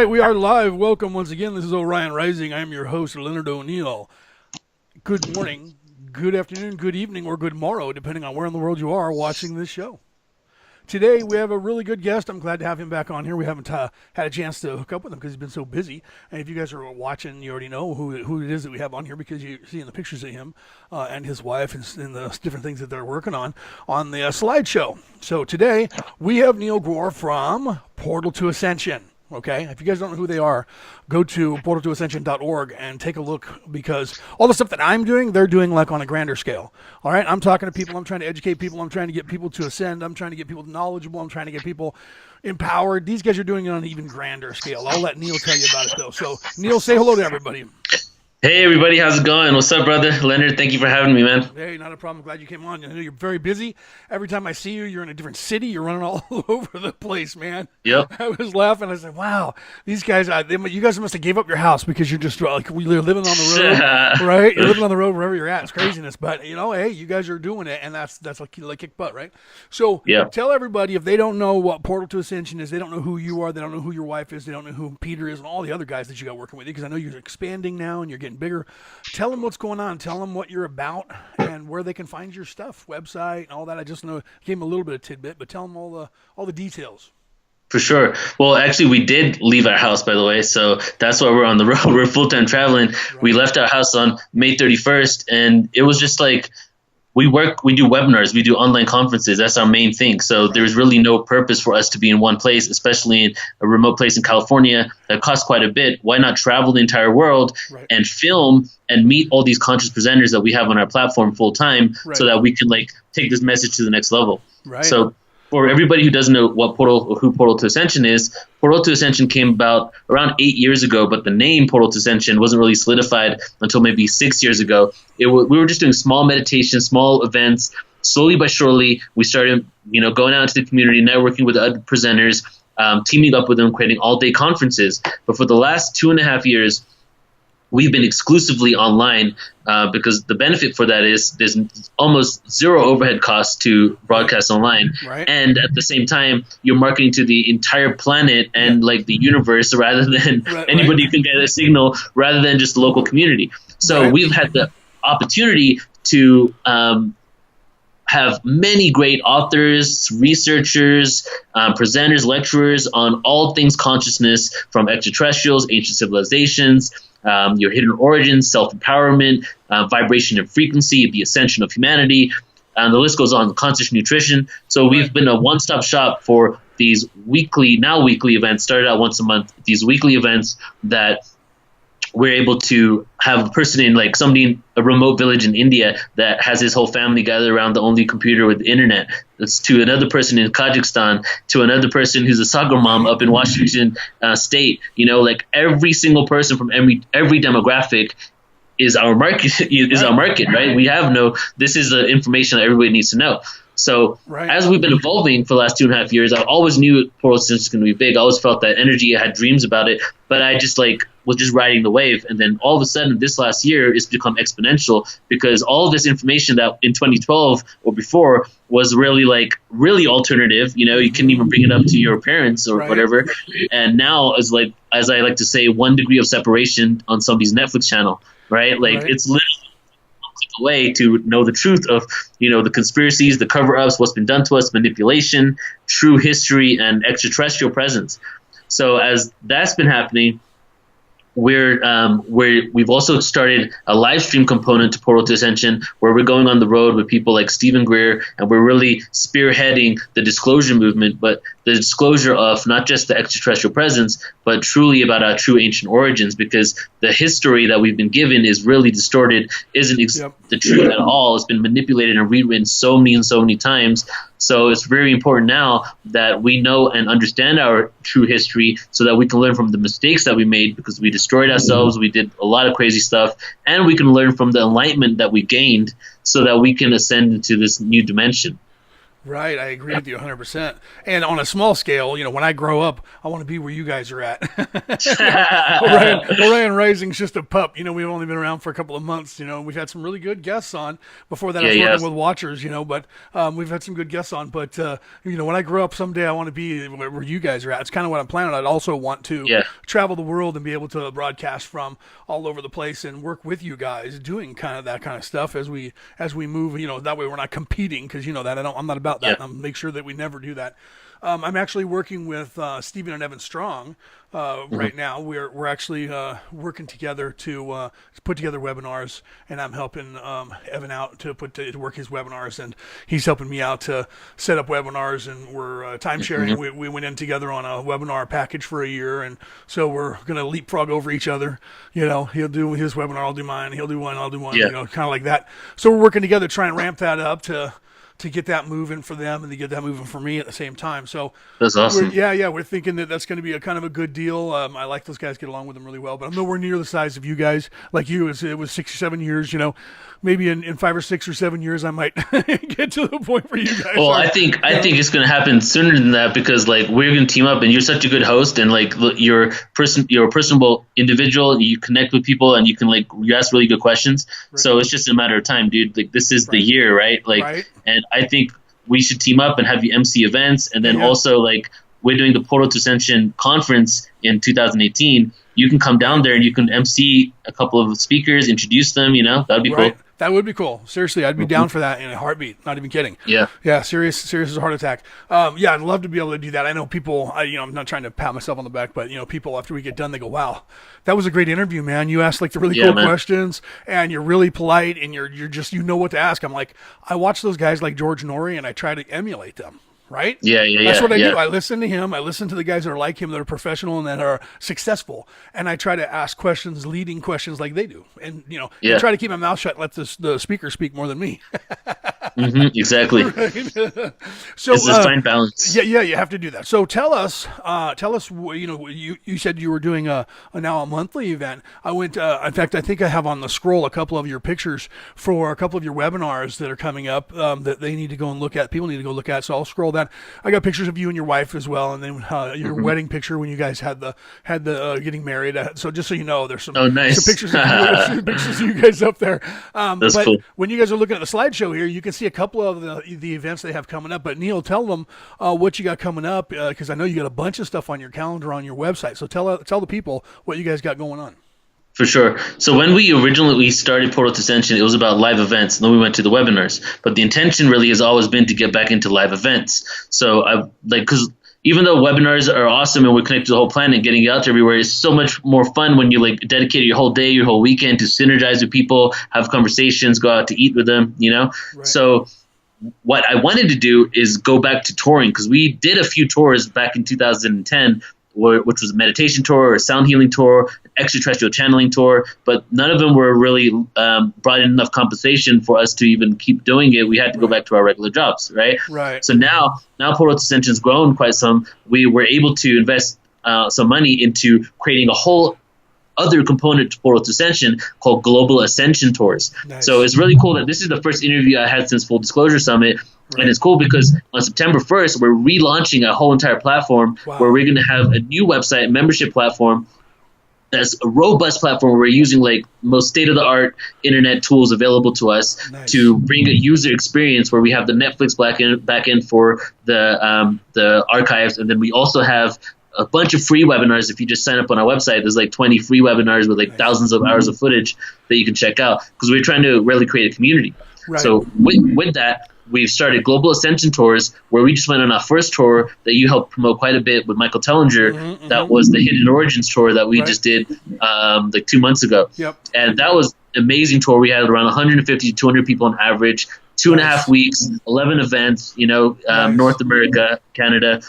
right, we are live. Welcome once again. This is Orion Rising. I am your host, Leonard O'Neill. Good morning, good afternoon, good evening, or good morrow, depending on where in the world you are watching this show. Today, we have a really good guest. I'm glad to have him back on here. We haven't had a chance to hook up with him because he's been so busy. And if you guys are watching, you already know who it is that we have on here because you see in the pictures of him and his wife and the different things that they're working on the slideshow. So today, we have Neil Gore from Portal to Ascension. Okay, if you guys don't know who they are, go to portaltoascension.org and take a look because all the stuff that I'm doing, they're doing like on a grander scale. All right, I'm talking to people, I'm trying to educate people, I'm trying to get people to ascend, I'm trying to get people knowledgeable, I'm trying to get people empowered. These guys are doing it on an even grander scale. I'll let Neil tell you about it though. So, Neil, say hello to everybody. Hey everybody, how's it going? What's up, brother? Leonard, thank you for having me, man. Hey, not a problem. Glad you came on. I know you're very busy. Every time I see you, you're in a different city. You're running all over the place, man. Yep. I was laughing. I said, wow, these guys, you guys must have gave up your house because you're just like, you're living on the road, right? You're living on the road wherever you're at. It's craziness. But, hey, you guys are doing it, and that's like kick butt, right? So Tell everybody, if they don't know what Portal to Ascension is, they don't know who you are, they don't know who your wife is, they don't know who Peter is, and all the other guys that you got working with you, because I know you're expanding now and you're getting bigger. Tell them what's going on. Tell them what you're about and where they can find your stuff, website, and all that. I just know gave them a little bit of tidbit, but tell them all the details. For sure. Well, actually, we did leave our house, by the way, so that's why we're on the road. We're full-time traveling. Right. We left our house on May 31st, and it was just like we do webinars, we do online conferences. That's our main thing. So there's really no purpose for us to be in one place, especially in a remote place in California that costs quite a bit. Why not travel the entire world and film and meet all these conscious presenters that we have on our platform full time so that we can take this message to the next level. Right. So for everybody who doesn't know who Portal to Ascension is, Portal to Ascension came about around 8 years ago, but the name Portal to Ascension wasn't really solidified until maybe 6 years ago. We were just doing small meditations, small events. Slowly but surely, we started, going out into the community, networking with other presenters, teaming up with them, creating all-day conferences. But for the last 2.5 years, we've been exclusively online because the benefit for that is there's almost zero overhead costs to broadcast online. Right. And at the same time, you're marketing to the entire planet and the universe rather than anybody who can get a signal rather than just the local community. So we've had the opportunity to have many great authors, researchers, presenters, lecturers on all things consciousness, from extraterrestrials, ancient civilizations, your hidden origins, self-empowerment, vibration and frequency, the ascension of humanity, and the list goes on, conscious nutrition. So we've been a one-stop shop for these weekly events, started out once a month, these weekly events that we're able to have a person in somebody in a remote village in India that has his whole family gathered around the only computer with the internet. That's to another person in Kazakhstan, to another person who's a soccer mom up in Washington State. Every single person from every demographic is our market, right? We have this is the information that everybody needs to know. So as we've been evolving for the last 2.5 years, I always knew Portal Ascension was going to be big. I always felt that energy. I had dreams about it, but I just was just riding the wave. And then all of a sudden this last year it's become exponential because all this information that in 2012 or before was really really alternative. You couldn't even bring it up to your parents or whatever. And now is as I like to say, 1 degree of separation on somebody's Netflix channel, right? It's literally a way to know the truth of, the conspiracies, the cover-ups, what's been done to us, manipulation, true history, and extraterrestrial presence. So as that's been happening, we've also started a live stream component to Portal to Ascension where we're going on the road with people like Stephen Greer, and we're really spearheading the disclosure movement, but the disclosure of not just the extraterrestrial presence, but truly about our true ancient origins, because the history that we've been given is really distorted, isn't the truth at all. It's been manipulated and rewritten so many times. So it's very important now that we know and understand our true history so that we can learn from the mistakes that we made because we destroyed ourselves, we did a lot of crazy stuff, and we can learn from the enlightenment that we gained so that we can ascend into this new dimension. Right, I agree with you 100%. And on a small scale, when I grow up, I want to be where you guys are at. Orion Rising's just a pup. We've only been around for a couple of months. We've had some really good guests on. Before that, I was working with Watchers, but we've had some good guests on. But, when I grow up someday, I want to be where you guys are at. It's kind of what I'm planning. I'd also want to travel the world and be able to broadcast from all over the place and work with you guys doing kind of that kind of stuff as we move. That way we're not competing because that I'm not about that. And make sure that we never do that. I'm actually working with Stephen and Evan Strong right now. We're actually working together to put together webinars, and I'm helping Evan out to work his webinars, and he's helping me out to set up webinars, and we're time sharing. We went in together on a webinar package for a year, and so we're going to leapfrog over each other. He'll do his webinar, I'll do mine. He'll do one, I'll do one. Kind of like that. So we're working together to try and ramp that up to get that moving for them and to get that moving for me at the same time. So that's awesome. We're thinking that's going to be a kind of a good deal. I like those guys, get along with them really well, but I'm nowhere near the size of you guys. Like you, it was 6 or 7 years, maybe in 5 or 6 or 7 years, I might get to the point where you guys Well, are. I think it's going to happen sooner than that because like we're going to team up and you're such a good host and like you're a personable individual and you connect with people and you ask really good questions. Right. So it's just a matter of time, dude. Like this is the year, right? And I think we should team up and have you MC events. And then also like we're doing the Portal to Ascension conference in 2018. You can come down there and you can MC a couple of speakers, introduce them, that'd be cool. That would be cool. Seriously, I'd be down for that in a heartbeat. Not even kidding. Yeah. Yeah, serious as a heart attack. I'd love to be able to do that. I know people, I'm not trying to pat myself on the back, but, people after we get done, they go, wow, that was a great interview, man. You asked like the really cool questions and you're really polite and you're just, what to ask. I'm like, I watch those guys like George Norrie and I try to emulate them. Right? Yeah. That's what I do. I listen to him. I listen to the guys that are like him, that are professional and that are successful. And I try to ask questions, leading questions like they do. And, I try to keep my mouth shut and let the speaker speak more than me. Exactly. Right? So it's a fine balance. Yeah, you have to do that. So tell us, you said you were doing now a monthly event. I went, in fact, I think I have on the scroll a couple of your pictures for a couple of your webinars that are coming up that they need to go and look at. People need to go look at. So I'll scroll that. I got pictures of you and your wife as well, and then your wedding picture when you guys had the getting married. So just so you know, there's some pictures of you guys up there. That's but cool. When you guys are looking at the slideshow here, you can see a couple of the events they have coming up. But Neil, tell them what you got coming up because I know you got a bunch of stuff on your calendar on your website. So tell the people what you guys got going on. For sure. So when we originally started Portal to Ascension, it was about live events, and then we went to the webinars. But the intention really has always been to get back into live events. So because even though webinars are awesome and we're connected to the whole planet, getting it out to everywhere is so much more fun when you dedicate your whole day, your whole weekend to synergize with people, have conversations, go out to eat with them, Right. So what I wanted to do is go back to touring because we did a few tours back in 2010, which was a meditation tour, a sound healing tour, an extraterrestrial channeling tour, but none of them were really brought in enough compensation for us to even keep doing it. We had to go back to our regular jobs, right? Right. So now Portal to Ascension's grown quite some. We were able to invest some money into creating a whole other component to Portal to Ascension called Global Ascension Tours. Nice. So it's really cool that this is the first interview I had since Full Disclosure Summit. Right. And it's cool because on September 1st, we're relaunching a whole entire platform where we're going to have a new website, membership platform. That's a robust platform where we're using most state-of-the-art internet tools available to us to bring a user experience where we have the Netflix backend for the archives. And then we also have a bunch of free webinars. If you just sign up on our website, there's 20 free webinars with thousands of hours of footage that you can check out because we're trying to really create a community. Right. So with that, we've started Global Ascension Tours where we just went on our first tour that you helped promote quite a bit with Michael Tellinger. That was the Hidden Origins tour that we just did 2 months ago. Yep. And that was an amazing tour. We had around 150 to 200 people on average, 2.5 weeks, 11 events, North America, Canada.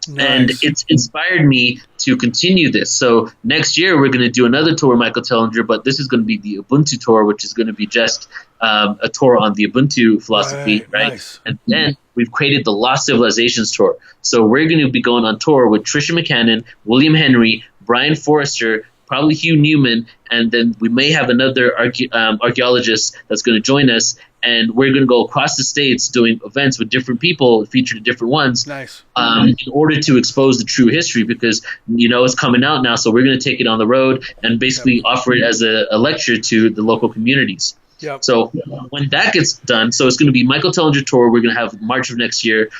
Nice. And it's inspired me to continue this. So next year we're going to do another tour with Michael Tellinger, but this is going to be the Ubuntu tour, which is going to be just a tour on the Ubuntu philosophy, right? Nice. And then we've created the Lost Civilizations tour. So we're going to be going on tour with Trisha McCannon, William Henry, Brian Forrester, probably Hugh Newman, and then we may have another archaeologist that's going to join us, and we're going to go across the states doing events with different people, featured different ones, Nice. In order to expose the true history, because it's coming out now, so we're going to take it on the road and basically offer it as a lecture to the local communities. Yep. So when that gets done, so it's going to be Michael Tellinger tour. We're going to have March of next year.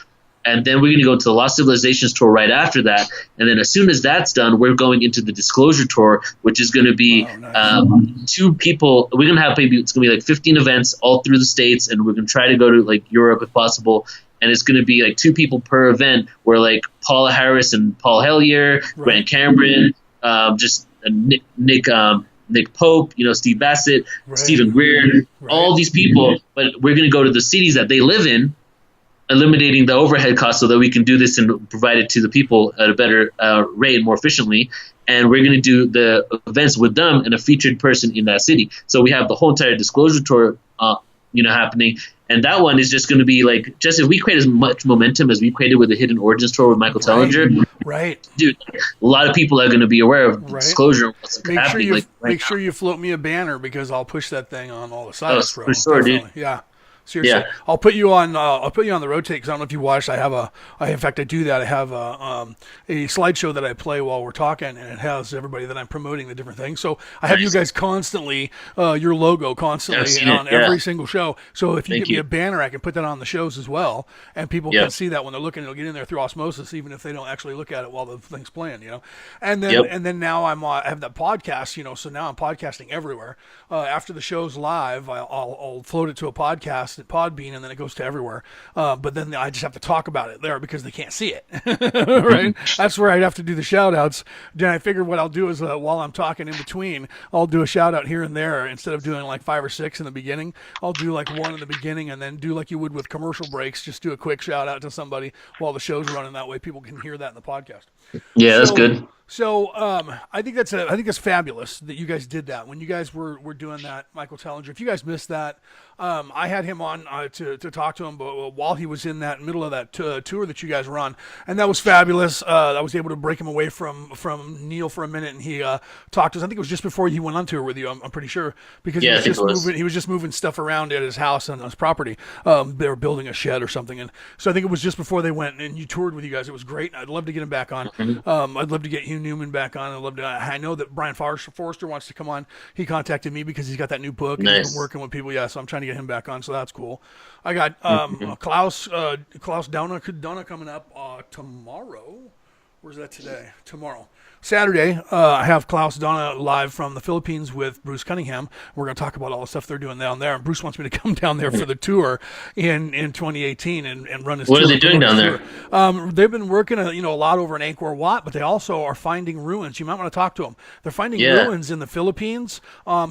And then we're going to go to the Lost Civilizations tour right after that. And then as soon as that's done, we're going into the Disclosure tour, which is going to be two people. We're going to have maybe it's going to be like 15 events all through the States. And we're going to try to go to like Europe if possible. And it's going to be like 2 people per event, where like Paula Harris and Paul Hellier, Grant Cameron, Nick Pope, Steve Bassett, Stephen Greer, all these people. But we're going to go to the cities that they live in, eliminating the overhead costs so that we can do this and provide it to the people at a better rate, more efficiently. And we're going to do the events with them and a featured person in that city. So we have the whole entire Disclosure tour, happening. And that one is just going to be like, just if we create as much momentum as we created with the Hidden Origins tour with Michael Tellinger, dude, a lot of people are going to be aware of Disclosure and what's happening. Make sure you float me a banner, because I'll push that thing on all the sites. For sure, dude. Yeah. Seriously, I'll put you on. I'll put you on the rotate, because I don't know if you watched. I do that. I have a slideshow that I play while we're talking, and it has everybody that I'm promoting the different things. So I have you guys constantly, your logo constantly on every single show. So if you give me a banner, I can put that on the shows as well, and people can see that when they're looking. It'll get in there through osmosis, even if they don't actually look at it while the thing's playing. And then now I have that podcast. So now I'm podcasting everywhere. After the show's live, I'll float it to a podcast at Podbean, and then it goes to everywhere. But then I just have to talk about it there, because they can't see it. Right? That's where I'd have to do the shout outs. Then I figured what I'll do is while I'm talking in between, I'll do a shout out here and there. Instead of doing like 5 or 6 in the beginning, I'll do like 1 in the beginning, and then do like you would with commercial breaks. Just do a quick shout out to somebody while the show's running. That way people can hear that in the podcast. Yeah, that's good. So I think that's fabulous that you guys did that when you guys were doing that, Michael Tellinger. If you guys missed that, I had him on to talk to him while he was in that middle of that tour that you guys were on, and that was fabulous. I was able to break him away from Neil for a minute, and he talked to us. I think it was just before he went on tour with you. I'm pretty sure, because he was just moving stuff around at his house and his property. They were building a shed or something, and so I think it was just before they went and you toured with you guys. It was great. I'd love to get him back on. I'd love to get Hugh Newman back on. I know that Brian Forrester wants to come on. He contacted me because he's got that new book and he's been working with people. Yeah, so I'm trying to get him back on. So that's cool. I got Klaus Dona coming up tomorrow. Where's that today? Tomorrow. Saturday, I have Klaus Dona live from the Philippines with Bruce Cunningham. We're going to talk about all the stuff they're doing down there. And Bruce wants me to come down there for the tour in 2018 and run his tour. What are they doing down there? They've been working a lot over in Angkor Wat, but they also are finding ruins. You might want to talk to them. They're finding ruins in the Philippines.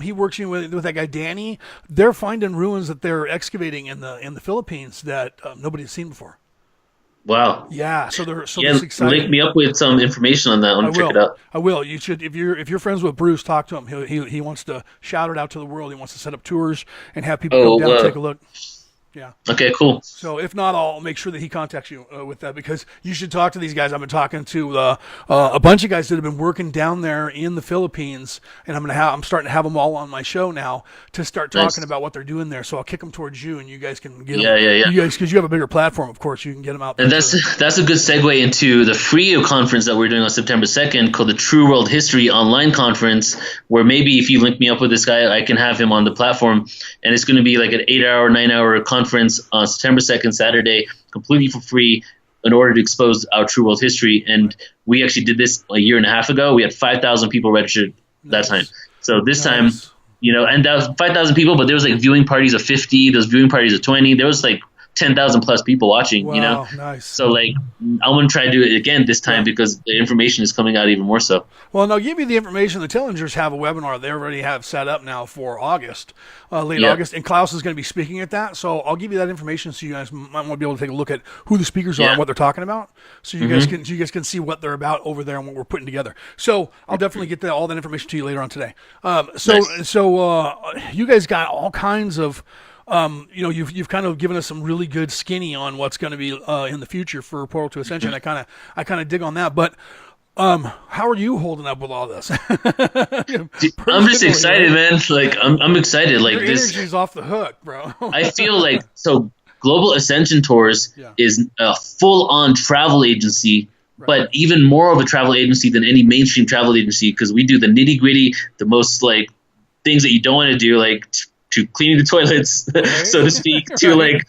He works with that guy Danny. They're finding ruins that they're excavating in the Philippines that nobody's seen before. Wow. Yeah, so they're excited. Link me up with some information on that. I want to check it out. I will. You should, if you're friends with Bruce, talk to him. He wants to shout it out to the world. He wants to set up tours and have people come down and take a look. Yeah. Okay, cool. So if not, I'll make sure that he contacts you with that, because you should talk to these guys. I've been talking to a bunch of guys that have been working down there in the Philippines, and I'm starting to have them all on my show now to start talking about what they're doing there. So I'll kick them towards you, and you guys can get them. You guys, because you have a bigger platform, of course, you can get them out there. And that's a good segue into the free conference that we're doing on September 2nd, called the True World History Online Conference, where maybe if you link me up with this guy, I can have him on the platform, and it's going to be like an 8-hour, 9-hour conference on September 2nd, Saturday, completely for free, in order to expose our true world history. And we actually did this a year and a half ago. We had 5,000 people registered that time. So this time, and that was 5,000 people, but there was like viewing parties of 50, there was viewing parties of 20. There was like 10,000 plus people watching, Nice. So like, I want to try to do it again this time because the information is coming out even more so. Well, and I'll give you the information. The Tellingers have a webinar they already have set up now for August, late August, and Klaus is going to be speaking at that. So I'll give you that information so you guys might want to be able to take a look at who the speakers are and what they're talking about, so you guys can see what they're about over there and what we're putting together. So I'll definitely get all that information to you later on today. So you guys got all kinds of. You've kind of given us some really good skinny on what's going to be in the future for Portal to Ascension. I kind of dig on that, but How are you holding up with all this? I'm just excited, Right? man. Like I'm excited. Like Your this, energy's off the hook, bro. I feel like so Global Ascension Tours Yeah. is a full-on travel agency, Right. but even more of a travel agency than any mainstream travel agency because we do the nitty-gritty, the most like things that you don't want to do, like to cleaning the toilets, Right. so to speak, to Right.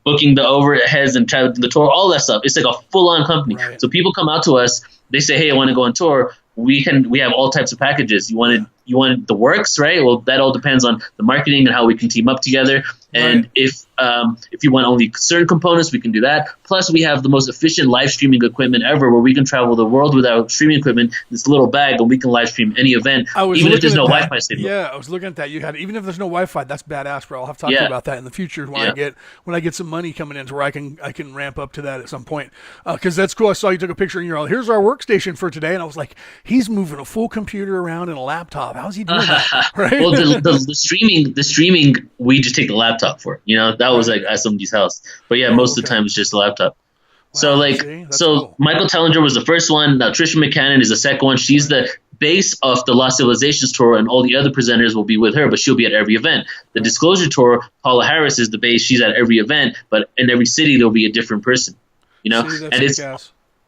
booking the overheads and the tour, all that stuff. It's like a full-on company. Right. So people come out to us, they say, "Hey, I want to go on tour." We have all types of packages. You wanted the works, right? Well, that all depends on the marketing and how we can team up together. And Right. if you want only certain components, we can do that. Plus, we have the most efficient live streaming equipment ever, where we can travel the world without streaming equipment. This little bag, and we can live stream any event, even if there's no Wi-Fi signal. Yeah, I was looking at that. You had even if there's no Wi-Fi, that's badass, bro. I'll have to talk to you about that in the future when I get some money coming in, to where I can ramp up to that at some point. Because that's cool. I saw you took a picture and you're all, here's our workstation for today, and I was like, he's moving a full computer around and a laptop. How's he doing that? Right? Well, the streaming, we just take the laptop for. That was like at somebody's house. But yeah, most of the time it's just a laptop. So cool. Michael Tellinger was the first one. Now Trisha McCannon is the second one. She's the base of the Lost Civilizations tour, and all the other presenters will be with her, but she'll be at every event. The Disclosure tour, Paula Harris is the base. She's at every event, but in every city there'll be a different person.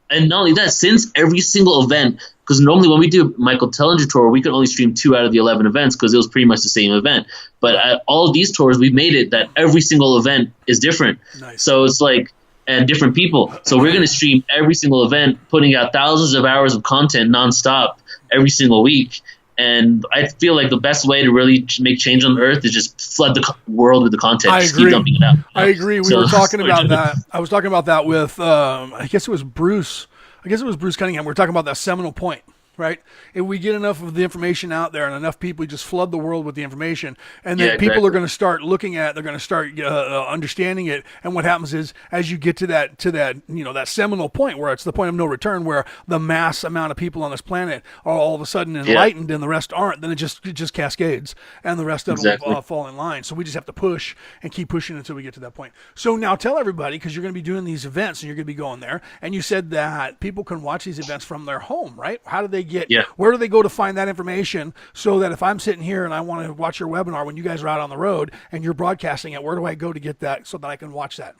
And not only that, since every single event, because normally when we do Michael Tellinger tour, we could only stream 2 out of the 11 events because it was pretty much the same event. But at all these tours, we've made it that every single event is different. Nice. So it's like, and different people. So we're going to stream every single event, putting out thousands of hours of content nonstop every single week. And I feel like the best way to really make change on Earth is just flood the world with the content. I just agree. keep dumping it out. I agree. We were talking about that. I was talking about that with, I guess it was Bruce. Cunningham. We were talking about that seminal point, right? If we get enough of the information out there and enough people, we just flood the world with the information, and then people are going to start looking at it. They're going to start understanding it. And what happens is, as you get to that that seminal point where it's the point of no return, where the mass amount of people on this planet are all of a sudden enlightened and the rest aren't, then it just cascades, and the rest of them will fall in line. So we just have to push and keep pushing until we get to that point. So now tell everybody, because you're going to be doing these events and you're going to be going there, and you said that people can watch these events from their home, right? How do they get? Where do they go to find that information, so that if I'm sitting here and I want to watch your webinar when you guys are out on the road and you're broadcasting it, where do I go to get that so that I can watch that?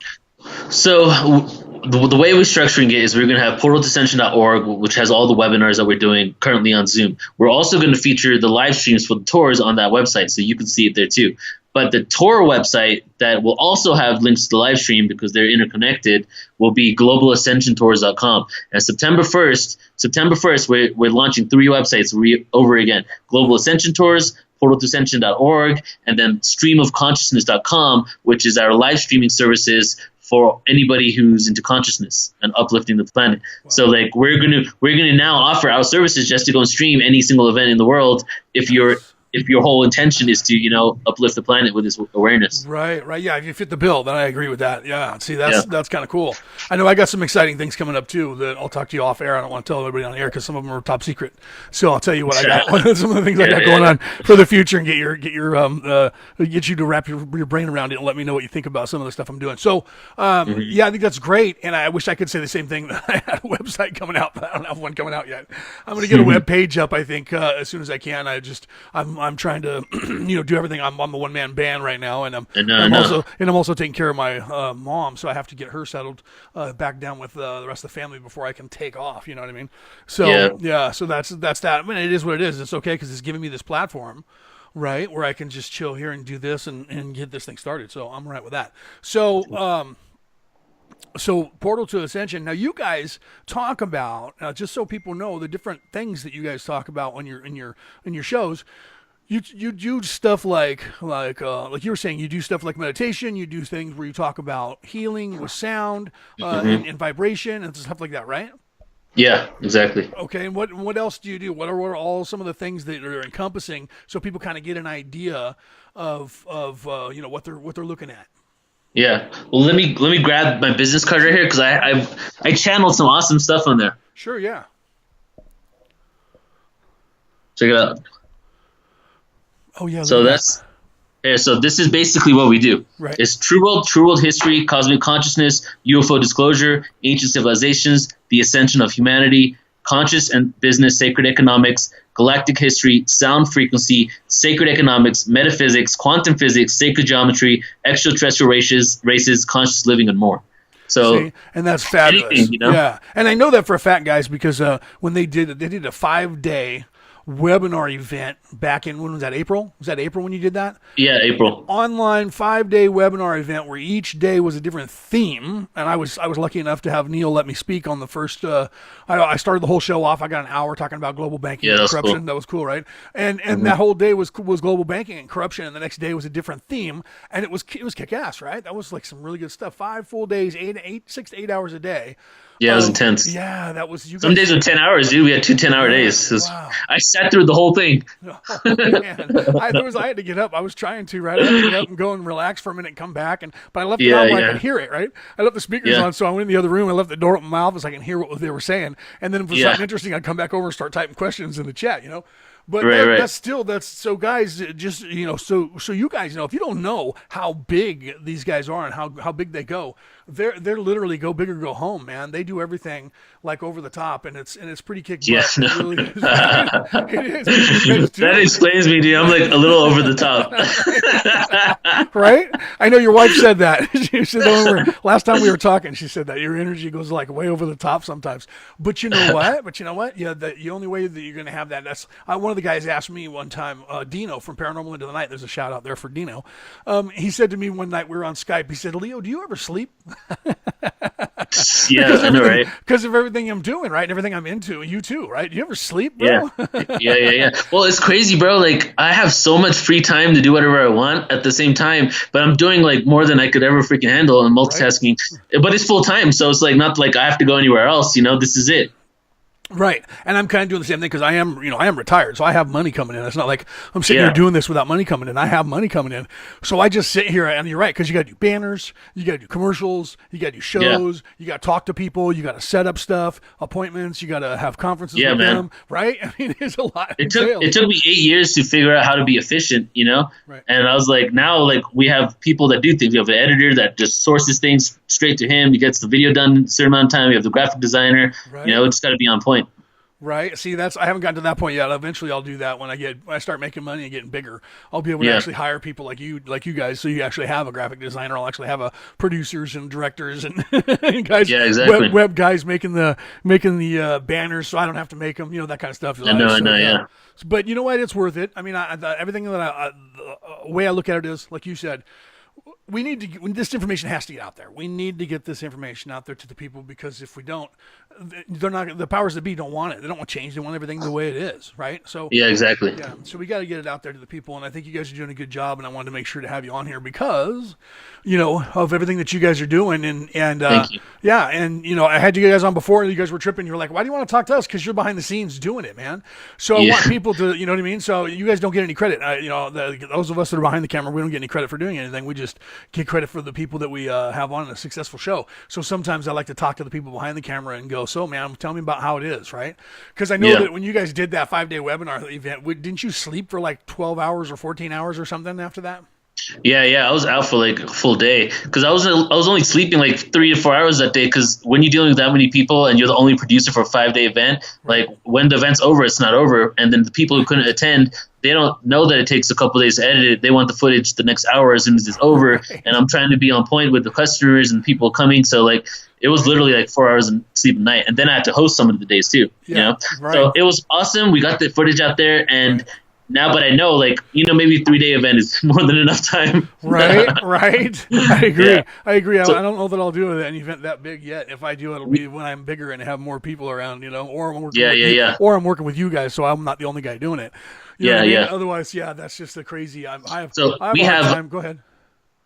So the way we're structuring it is we're going to have portaltoascension.org, which has all the webinars that we're doing currently on Zoom. We're also going to feature the live streams for the tours on that website, so you can see it there too. But the tour website that will also have links to the live stream, because they're interconnected, will be globalascensiontours.com. And September 1st, we're launching 3 websites over again. Global Ascension Tours, portaltoascension.org, and then streamofconsciousness.com, which is our live streaming services for anybody who's into consciousness and uplifting the planet. Wow. So like we're gonna now offer our services just to go and stream any single event in the world if your whole intention is to, uplift the planet with this awareness. Right. Yeah, if you fit the bill, then I agree with that. Yeah. See, that's kind of cool. I know I got some exciting things coming up too that I'll talk to you off air. I don't want to tell everybody on air because some of them are top secret. So I'll tell you what I got. Some of the things I got going on for the future, and get you to wrap your brain around it and let me know what you think about some of the stuff I'm doing. So I think that's great. And I wish I could say the same thing, that I had a website coming out, but I don't have one coming out yet. I'm going to get a web page up, I think, as soon as I can. I'm trying to do everything. I'm a one-man band right now, and I'm also taking care of my mom, so I have to get her settled back down with the rest of the family before I can take off. You know what I mean? So so that's that. I mean, it is what it is. It's okay because it's giving me this platform, right, where I can just chill here and do this and get this thing started. So I'm right with that. So So Portal to Ascension. Now you guys talk about, just so people know the different things that you guys talk about when you're in your shows. You do stuff like you were saying, you do stuff like meditation. You do things where you talk about healing with sound and vibration and stuff like that, right? Yeah, exactly. Okay, and what else do you do? What are all some of the things that are encompassing, so people kind of get an idea of what they're looking at? Yeah. Well, let me grab my business card right here, because I channeled some awesome stuff on there. Sure. Yeah. Check it out. Oh yeah. So that's Here, so this is basically what we do. Right. It's true world history, cosmic consciousness, UFO disclosure, ancient civilizations, the ascension of humanity, conscious and business, sacred economics, galactic history, sound frequency, sacred economics, metaphysics, quantum physics, sacred geometry, extraterrestrial races, conscious living, and more. So, see, and that's fabulous. anything, you know? Yeah, and I know that for a fact, guys, because when they did a 5-day webinar event back in, when was that, April? Was that April when you did that? Yeah, April. Online 5-day webinar event where each day was a different theme, and I was lucky enough to have Neil let me speak on the first. I started the whole show off. I got an hour talking about global banking and corruption. Cool. That was cool, right? And that whole day was global banking and corruption, and the next day was a different theme, and it was kick ass, right? That was like some really good stuff. 5 full days, 6 to 8 hours a day. Yeah, it was intense. Yeah, that was you. Some days were 10 hours, dude. We had 2 10-hour days. Wow. I sat through the whole thing. Oh, man. I had to get up. I was trying to, right? I had to get up and go and relax for a minute and come back. But I left it out where I could hear it, right? I left the speakers on, so I went in the other room. I left the door open in my office. I can hear what they were saying. And then if it was something interesting, I'd come back over and start typing questions in the chat, you know? But that's so guys, just, you know, so you guys know, if you don't know how big these guys are and how big they go, they're literally go big or go home, man. They do everything like over the top, and it's pretty kick butt. Yeah, no. It really is. It is. That explains me, dude. I'm like a little over the top. Right? I know your wife said that. She said last time we were talking, she said that your energy goes like way over the top sometimes. But you know what? Yeah, the only way that you're going to have that, that's one of the guys asked me one time, Dino from Paranormal Into the Night. There's a shout out there for Dino. He said to me one night, we were on Skype. He said, "Leo, do you ever sleep?" Yeah, I know, right? Because of everything I'm doing, right? And everything I'm into. You too, right? Do you ever sleep, bro? Yeah. Well, it's crazy, bro. Like, I have so much free time to do whatever I want at the same time, but I'm doing like more than I could ever freaking handle and multitasking. Right. But it's full time, so it's like not like I have to go anywhere else. You know, this is it. Right. And I'm kind of doing the same thing because I am retired, so I have money coming in. It's not like I'm sitting here doing this without money coming in. I have money coming in. So I just sit here, and you're right, because you got to do banners, you got to do commercials, you got to do shows, you got to talk to people, you got to set up stuff, appointments, you got to have conferences with them, right? I mean, it's a lot. It took me 8 years to figure out how to be efficient, you know? Right. And I was like, now, like, we have people that do things. We have an editor that just sources things straight to him. He gets the video done in a certain amount of time. We have the graphic designer. Right. You know, it's got to be on point. Right. See, I haven't gotten to that point yet. Eventually, I'll do that when I start making money and getting bigger. I'll be able to actually hire people like you guys. So you actually have a graphic designer. I'll actually have producers and directors and guys, web guys making the banners, so I don't have to make them. You know, that kind of stuff. I know. But you know what? It's worth it. I mean, everything that the way I look at it is, like you said, this information has to get out there. We need to get this information out there to the people, because if we don't, they're not, the powers that be don't want it. They don't want change. They want everything the way it is, right? So yeah, exactly. Yeah, so we got to get it out there to the people, and I think you guys are doing a good job. And I wanted to make sure to have you on here because, you know, of everything that you guys are doing, and thank you. Yeah, and you know, I had you guys on before, and you guys were tripping. You were like, "Why do you want to talk to us?" Because you're behind the scenes doing it, man. So I want people to, you know what I mean. So you guys don't get any credit. You know, those of us that are behind the camera, we don't get any credit for doing anything. We just get credit for the people that we have on a successful show. So sometimes I like to talk to the people behind the camera and go, "So, man, tell me about how it is," right? Because I know that when you guys did that 5-day webinar event, didn't you sleep for like 12 hours or 14 hours or something after that? Yeah, I was out for like a full day because I was only sleeping like 3 to 4 hours that day, because when you're dealing with that many people and you're the only producer for a 5-day event, like when the event's over, it's not over. And then the people who couldn't attend, they don't know that it takes a couple days to edit it. They want the footage the next hour as soon as it's over. Right. And I'm trying to be on point with the customers and people coming. So like it was literally like 4 hours of sleep a night. And then I had to host some of the days too, you know? Right. So it was awesome. We got the footage out there, and now, but I know, like, you know, maybe a 3-day event is more than enough time. Right. I agree. So, I don't know that I'll do an event that big yet. If I do, it'll be when I'm bigger and have more people around, you know, or I'm working or I'm working with you guys, so I'm not the only guy doing it. You know what I mean? Otherwise, that's just a crazy. Go ahead.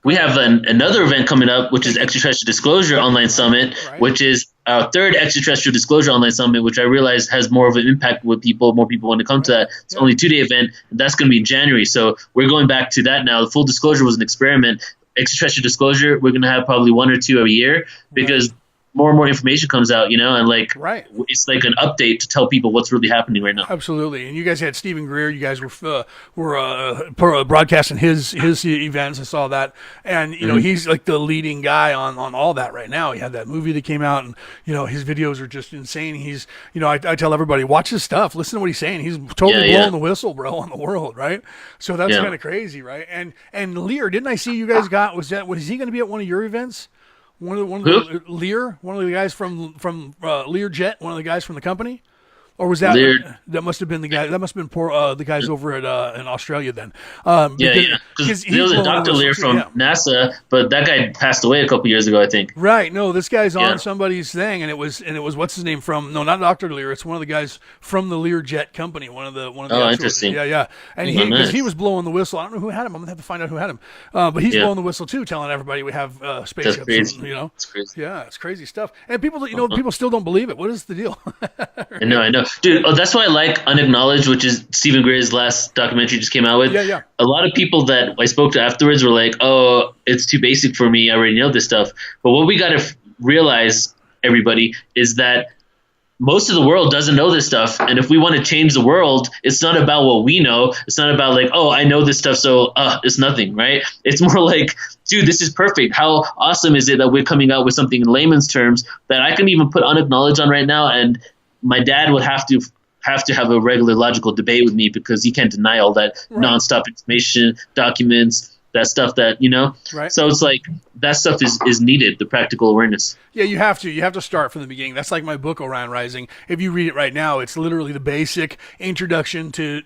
We have another event coming up, which is Extraterrestrial Disclosure Online Summit, which is our third Extraterrestrial Disclosure Online Summit, which I realize has more of an impact with people. More people want to come to that. It's only a 2-day event, and that's going to be in January. So we're going back to that now. The full disclosure was an experiment. Extraterrestrial Disclosure, we're going to have probably 1 or 2 a year, because Right. and more information comes out, and like Right. it's like an update to tell people what's really happening right now. Absolutely, and you guys had Stephen Greer. You guys were broadcasting his events. I saw that, and he's like the leading guy on all that right now. He had that movie that came out, and his videos are just insane. He's I tell everybody, watch his stuff, listen to what he's saying. He's totally blowing the whistle, bro, on the world, right? So that's kind of crazy, right? And Lear, didn't I see you guys got? Was he going to be at one of your events? One of the Lear, one of the guys from Learjet, one of the guys from the company, or was that that must have been the guy? That must have been the guys over at in Australia then. Because there was a Dr. Lear from NASA, but that guy passed away a couple years ago, I think. Right. No, this guy's on somebody's thing, and it was what's his name from? No, not Dr. Lear. It's one of the guys from the Learjet company. One of the. Oh, interesting. Yeah. And he was blowing the whistle. I don't know who had him. I'm gonna have to find out who had him. But he's blowing the whistle too, telling everybody we have spaceships. That's crazy. And, It's crazy. Yeah, it's crazy stuff. And people, people still don't believe it. What is the deal? I know. Dude, that's why I like Unacknowledged, which is Stephen Greer's last documentary just came out with. Yeah. A lot of people that I spoke to afterwards were like, oh, it's too basic for me. I already know this stuff. But what we got to realize, everybody, is that most of the world doesn't know this stuff. And if we want to change the world, it's not about what we know. It's not about like, oh, I know this stuff, so it's nothing, right? It's more like, dude, this is perfect. How awesome is it that we're coming out with something in layman's terms that I can even put Unacknowledged on right now, and my dad would have to have a regular logical debate with me because he can't deny all that nonstop information, documents, that stuff that, Right. So it's like that stuff is needed, the practical awareness. Yeah, you have to start from the beginning. That's like my book, Orion Rising. If you read it right now, it's literally the basic introduction to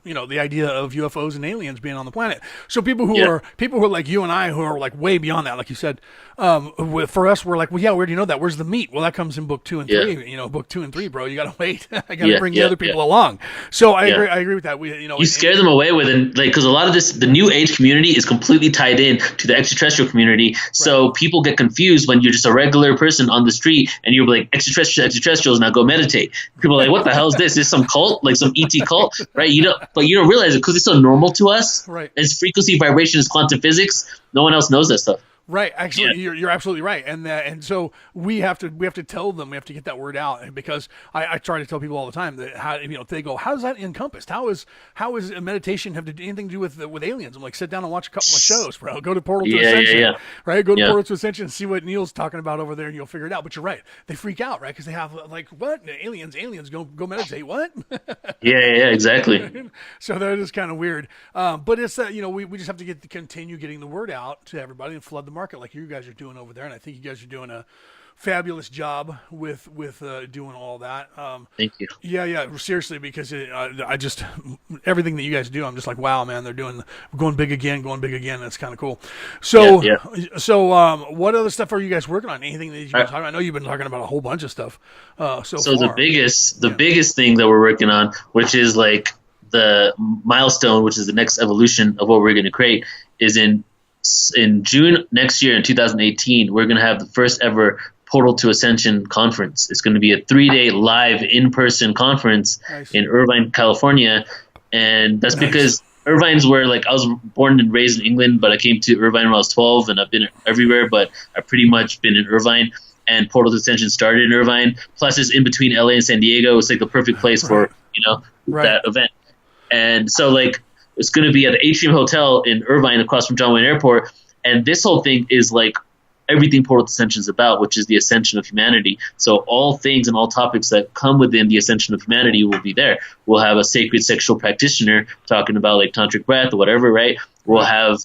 the idea of UFOs and aliens being on the planet. So people who are like you and I, who are like way beyond that, like you said, for us, we're like, well, yeah, we already know that. Where's the meat? Well, that comes in book 2 and 3. Book 2 and 3, bro. You gotta wait. I gotta bring the other people along. So I agree with that. You scare them away with it, like, because a lot of the new age community is completely tied in to the extraterrestrial community. So people get confused when you're just a regular person on the street and you're like, extraterrestrials, now go meditate. People are like, what the hell is this? Is this some cult, like some ET cult, right? But you don't realize it because it's so normal to us. Right. It's frequency, vibration, is quantum physics. No one else knows that stuff. Right. Actually, you're absolutely right. And so we have to tell them, we have to get that word out. And because I try to tell people all the time that they go, how is that encompassed? How is a meditation have anything to do with aliens? I'm like, sit down and watch a couple of shows, bro. Go to Portal to Ascension, right? Go to Portal to Ascension and see what Neil's talking about over there, and you'll figure it out. But you're right. They freak out, right? Because they have like, what? Aliens, go meditate. What? Yeah, exactly. So that is kind of weird. But it's that, we just have to continue getting the word out to everybody and flood the market like you guys are doing over there, and I think you guys are doing a fabulous job with doing all that. Thank you. Yeah, seriously, because I just everything that you guys do, I'm just like, wow, man, they're going big again. That's kind of cool. So, what other stuff are you guys working on? Anything that you've been talking about? I know you've been talking about a whole bunch of stuff. So far. the biggest thing that we're working on, which is like the milestone, which is the next evolution of what we're going to create, is in June next year in 2018, we're going to have the first ever Portal to Ascension conference. It's going to be a 3-day live in-person conference in Irvine, California. And that's because Irvine's where, like, I was born and raised in England, but I came to Irvine when I was 12, and I've been everywhere, but I've pretty much been in Irvine. And Portal to Ascension started in Irvine. Plus, it's in between LA and San Diego. It's like the perfect place for, that event. And so, like, it's going to be at the Atrium Hotel in Irvine across from John Wayne Airport. And this whole thing is like everything Portal to Ascension is about, which is the ascension of humanity. So all things and all topics that come within the ascension of humanity will be there. We'll have a sacred sexual practitioner talking about like tantric breath or whatever, right? We'll have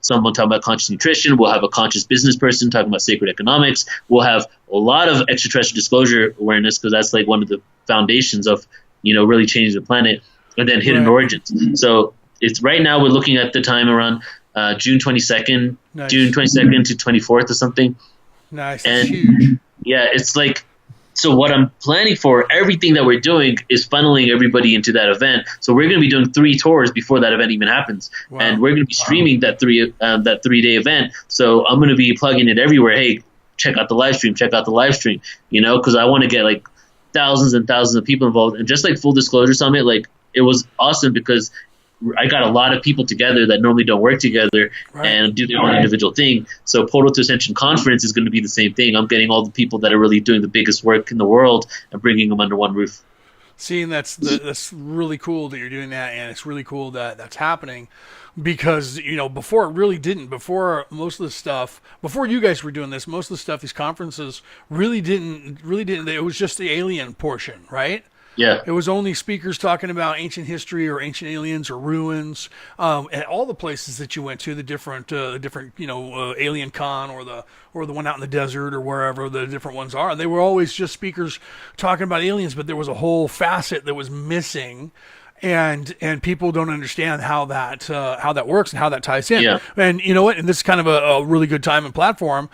someone talking about conscious nutrition. We'll have a conscious business person talking about sacred economics. We'll have a lot of extraterrestrial disclosure awareness, because that's like one of the foundations of, really changing the planet. And then hidden origins. So it's right now we're looking at the time around June 22nd, June 22nd to 24th or something. Nice. That's huge. Yeah, it's like, so what I'm planning for, everything that we're doing is funneling everybody into that event. So we're going to be doing 3 tours before that event even happens. Wow. And we're going to be streaming that 3-day event. So I'm going to be plugging it everywhere. Hey, check out the live stream, because I want to get like thousands and thousands of people involved. And just like Full Disclosure Summit, like, it was awesome because I got a lot of people together that normally don't work together and do their own individual thing. So Portal to Ascension Conference is going to be the same thing. I'm getting all the people that are really doing the biggest work in the world and bringing them under one roof. See, that's really cool that you're doing that, and it's really cool that that's happening, because before it really didn't. Before most of the stuff, before you guys were doing this, most of the stuff, these conferences really didn't. It was just the alien portion, right? Yeah. It was only speakers talking about ancient history or ancient aliens or ruins, and all the places that you went to, the different Alien Con or the one out in the desert or wherever the different ones are. They were always just speakers talking about aliens, but there was a whole facet that was missing. And people don't understand how that works and how that ties in. Yeah. And you know what? And this is kind of a really good time and platform.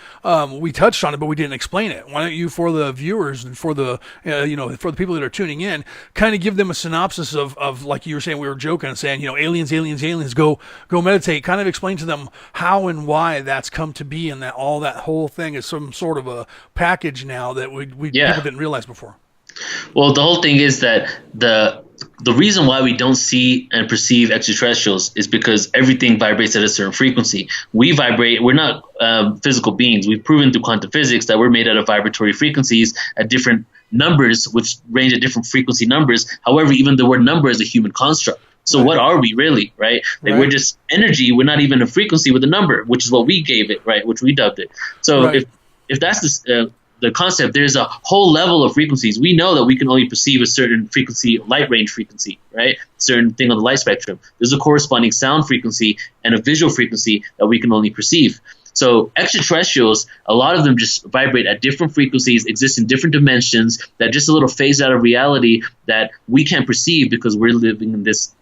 We touched on it, but we didn't explain it. Why don't you, for the viewers and for the for the people that are tuning in, kind of give them a synopsis of like you were saying, we were joking and saying, aliens, go meditate. Kind of explain to them how and why that's come to be, and that whole thing is some sort of a package now that people didn't realize before. Well, the whole thing is that the reason why we don't see and perceive extraterrestrials is because everything vibrates at a certain frequency. We vibrate. We're not physical beings. We've proven through quantum physics that we're made out of vibratory frequencies at different numbers, which range at different frequency numbers. However, even the word number is a human construct. So what are we really, right? Like we're just energy. We're not even a frequency with a number, which is what we gave it, right? Which we dubbed it. So if that's the concept, there's a whole level of frequencies. We know that we can only perceive a certain frequency, light range frequency, right? Certain thing on the light spectrum. There's a corresponding sound frequency and a visual frequency that we can only perceive. So extraterrestrials, a lot of them just vibrate at different frequencies, exist in different dimensions, that just a little phase out of reality that we can't perceive because we're living in this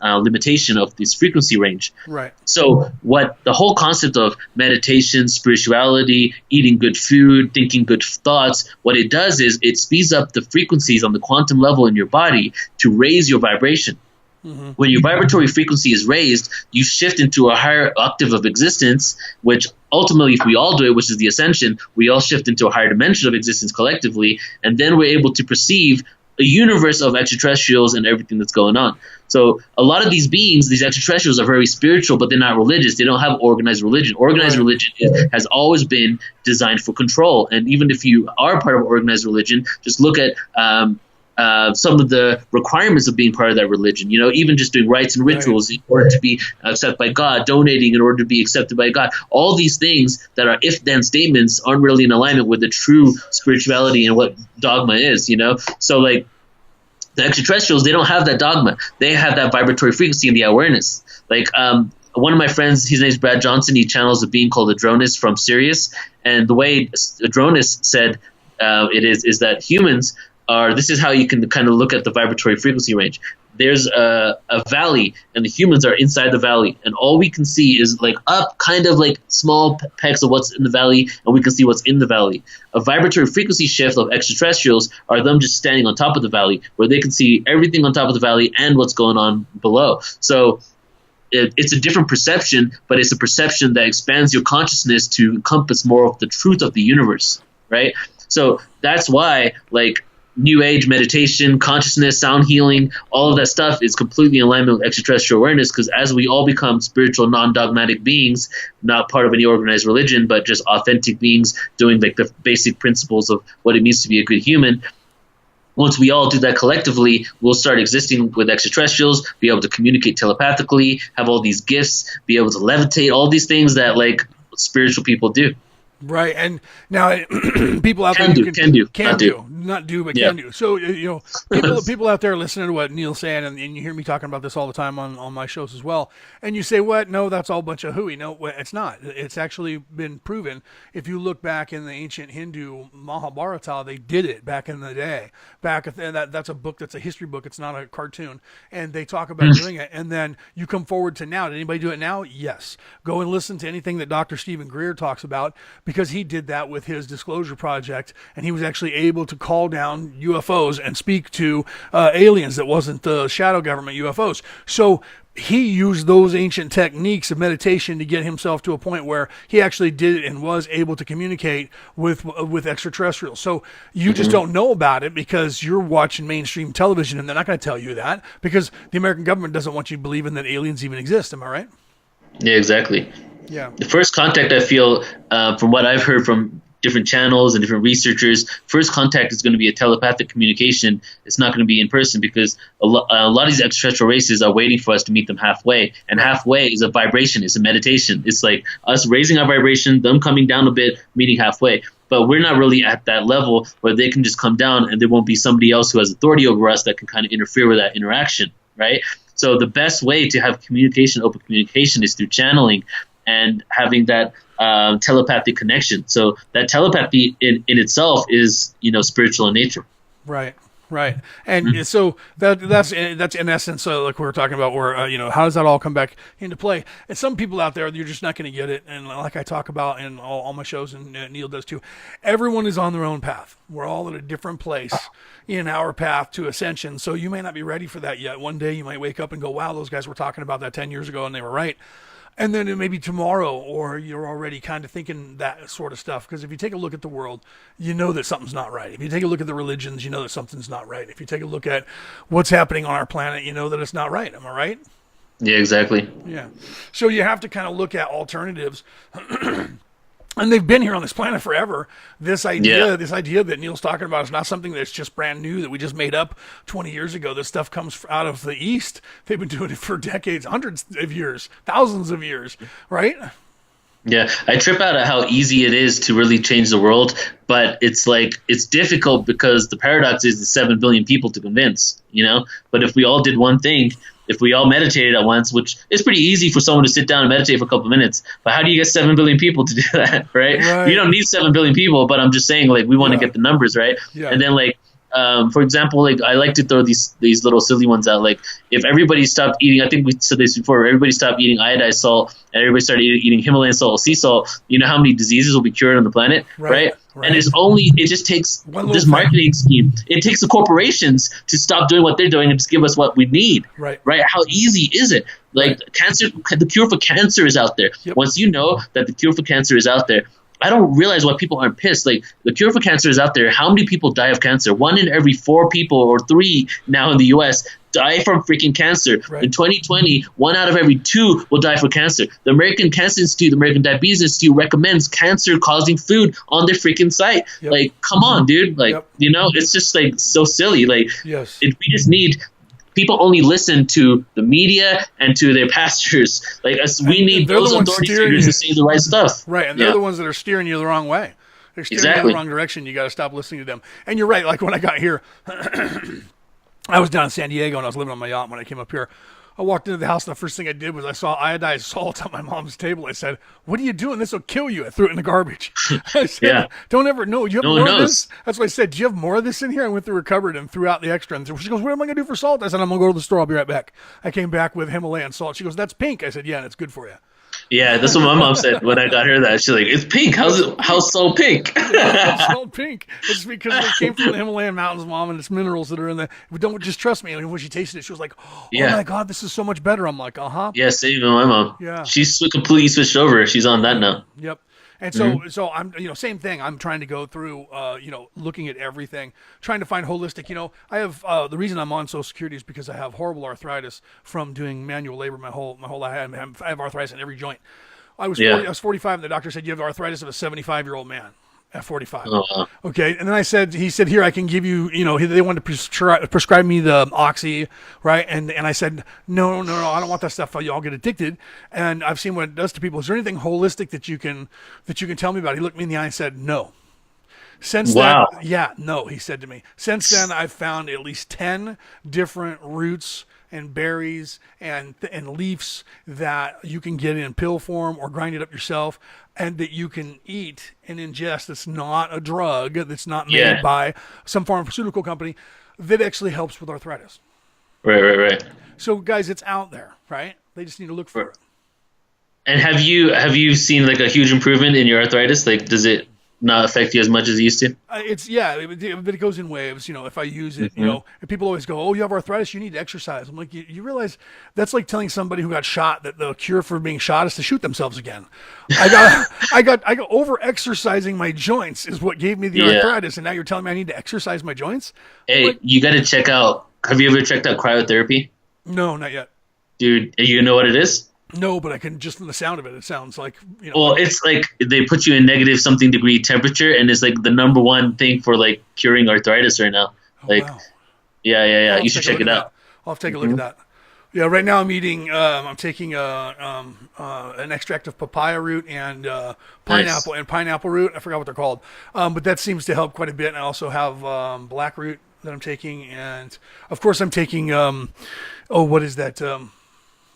limitation of this frequency range. Right. So what the whole concept of meditation, spirituality, eating good food, thinking good thoughts, what it does is it speeds up the frequencies on the quantum level in your body to raise your vibration. Mm-hmm. When your vibratory frequency is raised, you shift into a higher octave of existence, which ultimately, if we all do it, which is the Ascension, we all shift into a higher dimension of existence collectively, and then we're able to perceive a universe of extraterrestrials and everything that's going on. So a lot of these beings, these extraterrestrials, are very spiritual, but they're not religious. They don't have organized religion. Organized religion has always been designed for control. And even if you are part of organized religion, just look at some of the requirements of being part of that religion. Even just doing rites and rituals in order to be accepted by God, donating in order to be accepted by God. All these things that are if-then statements aren't really in alignment with the true spirituality and what dogma is. So like, the extraterrestrials, they don't have that dogma. They have that vibratory frequency and the awareness. Like one of my friends, his name's Brad Johnson. He channels a being called Adronis from Sirius. And the way Adronis said it is that humans are, this is how you can kind of look at the vibratory frequency range. There's a valley, and the humans are inside the valley, and all we can see is like up, kind of like small pecks of what's in the valley, and we can see what's in the valley. A vibratory frequency shift of extraterrestrials are them just standing on top of the valley, where they can see everything on top of the valley and what's going on below. So it's a different perception, but it's a perception that expands your consciousness to encompass more of the truth of the universe, right? So that's why, like, New Age meditation, consciousness, sound healing, all of that stuff is completely in alignment with extraterrestrial awareness, because as we all become spiritual, non-dogmatic beings, not part of any organized religion, but just authentic beings doing like the basic principles of what it means to be a good human, once we all do that collectively, we'll start existing with extraterrestrials, be able to communicate telepathically, have all these gifts, be able to levitate, all these things that like spiritual people do. Right, and now people out there can do. So people out there listening to what Neil's saying, and you hear me talking about this all the time on my shows as well, and you say, "What? No, that's all a bunch of hooey." No, it's not. It's actually been proven. If you look back in the ancient Hindu Mahabharata, they did it back in the day. That's a book. That's a history book. It's not a cartoon, and they talk about doing it. And then you come forward to now. Did anybody do it now? Yes. Go and listen to anything that Dr. Stephen Greer talks about, because he did that with his Disclosure Project, and he was actually able to call down UFOs and speak to aliens that wasn't the shadow government UFOs. So he used those ancient techniques of meditation to get himself to a point where he actually did it and was able to communicate with extraterrestrials. So you just don't know about it because you're watching mainstream television, and they're not going to tell you that because the American government doesn't want you believing that aliens even exist. Am I right? Yeah, exactly. Yeah. The first contact, I feel, from what I've heard from different channels and different researchers, first contact is going to be a telepathic communication. It's not going to be in person because a lot of these extraterrestrial races are waiting for us to meet them halfway. And halfway is a vibration. It's a meditation. It's like us raising our vibration, them coming down a bit, meeting halfway. But we're not really at that level where they can just come down and there won't be somebody else who has authority over us that can kind of interfere with that interaction, right? So the best way to have communication, open communication, is through channeling and having that telepathic connection. So that telepathy in itself is, spiritual in nature. Right. And so that's in essence, like we were talking about, where how does that all come back into play? And some people out there, you're just not going to get it. And like I talk about in all my shows, and Neil does too, everyone is on their own path. We're all at a different place in our path to ascension. So you may not be ready for that yet. One day you might wake up and go, wow, those guys were talking about that 10 years ago and they were right. And then it may be tomorrow, or you're already kind of thinking that sort of stuff. Because if you take a look at the world, you know that something's not right. If you take a look at the religions, you know that something's not right. If you take a look at what's happening on our planet, you know that it's not right. Am I right? Yeah, exactly. Yeah. So you have to kind of look at alternatives. And they've been here on this planet forever. This idea that Neil's talking about is not something that's just brand new, that we just made up 20 years ago. This stuff comes out of the East. They've been doing it for decades, hundreds of years, thousands of years, right? Yeah, I trip out at how easy it is to really change the world, but it's difficult because the paradox is the 7 billion people to convince, But if we all did one thing, if we all meditated at once, which is pretty easy for someone to sit down and meditate for a couple of minutes, but how do you get 7 billion people to do that, right? You don't need 7 billion people, but I'm just saying, we want to get the numbers, right? Yeah. And then, for example, I like to throw these little silly ones out. If everybody stopped eating, I think we said this before, everybody stopped eating iodized salt and everybody started eating Himalayan salt or sea salt, you know how many diseases will be cured on the planet, right? And it just takes this marketing scheme. It takes the corporations to stop doing what they're doing and just give us what we need, right? How easy is it? Cancer, the cure for cancer is out there. Yep. Once you know that the cure for cancer is out there, I don't realize why people aren't pissed. The cure for cancer is out there. How many people die of cancer? 1 in every 4 people, or 3 now in the U.S., die from freaking cancer. Right. In 2020, 1 out of every 2 will die from cancer. The American Cancer Institute, the American Diabetes Institute recommends cancer-causing food on their freaking site. Yep. Come on, dude. It's just so silly. Yes. We just need... People only listen to the media and to their pastors. We need those authority figures to say the right stuff. Right, and they're the ones that are steering you the wrong way. They're steering you in the wrong direction. You got to stop listening to them. And you're right. When I got here, I was down in San Diego and I was living on my yacht when I came up here. I walked into the house and the first thing I did was I saw iodized salt on my mom's table. I said, "What are you doing? This will kill you." I threw it in the garbage. I said, "Don't ever know. You have more of this?" That's what I said. "Do you have more of this in here?" I went through her cupboard and threw out the extra. And she goes, "What am I going to do for salt?" I said, "I'm going to go to the store. I'll be right back." I came back with Himalayan salt. She goes, "That's pink." I said, "Yeah, and it's good for you." Yeah, that's what my mom said when I got her that. She's like, "It's pink. How's so pink?" It's so pink. It's because it came from the Himalayan mountains, Mom, and it's minerals that are in there. Don't just trust me. And when she tasted it, she was like, "Oh my God, this is so much better." I'm like, Yeah, same with my mom. Yeah. She's completely switched over. She's on that now. Yep. And so I'm, same thing. I'm trying to go through, looking at everything, trying to find holistic. I have the reason I'm on Social Security is because I have horrible arthritis from doing manual labor my whole life. I have arthritis in every joint. I was 45, and the doctor said you have the arthritis of a 75-year-old man at 45. Okay, and then he said, "Here, I can give you, they wanted to prescribe me the Oxy, right?" And I said, no, I don't want that stuff. Y'all get addicted. And I've seen what it does to people. Is there anything holistic that you can tell me about? He looked me in the eye and said, "No." Since then, no, he said to me. Since then, I've found at least 10 different roots and berries and leaves that you can get in pill form or grind it up yourself, and that you can eat and ingest. That's not a drug. That's not made by some pharmaceutical company. That actually helps with arthritis. Right. So, guys, it's out there, right? They just need to look for it. And have you seen a huge improvement in your arthritis? Does it? not affect you as much as it used to. But it goes in waves. If I use it, and people always go, "Oh, you have arthritis, you need to exercise." I'm like, you realize that's like telling somebody who got shot that the cure for being shot is to shoot themselves again. I got over exercising my joints is what gave me the arthritis, and now you're telling me I need to exercise my joints? Hey, you got to check out. Have you ever checked out cryotherapy? No, not yet. Dude, you know what it is? No, but I can, just from the sound of it, it sounds like, Well, it's like they put you in negative something degree temperature, and it's like the number one thing for like curing arthritis right now. Like, wow. Yeah. You should check it out. I'll have to take a look at that. Yeah, right now I'm taking an extract of papaya root and pineapple root. I forgot what they're called, but that seems to help quite a bit. And I also have black root that I'm taking, and of course I'm taking what is that?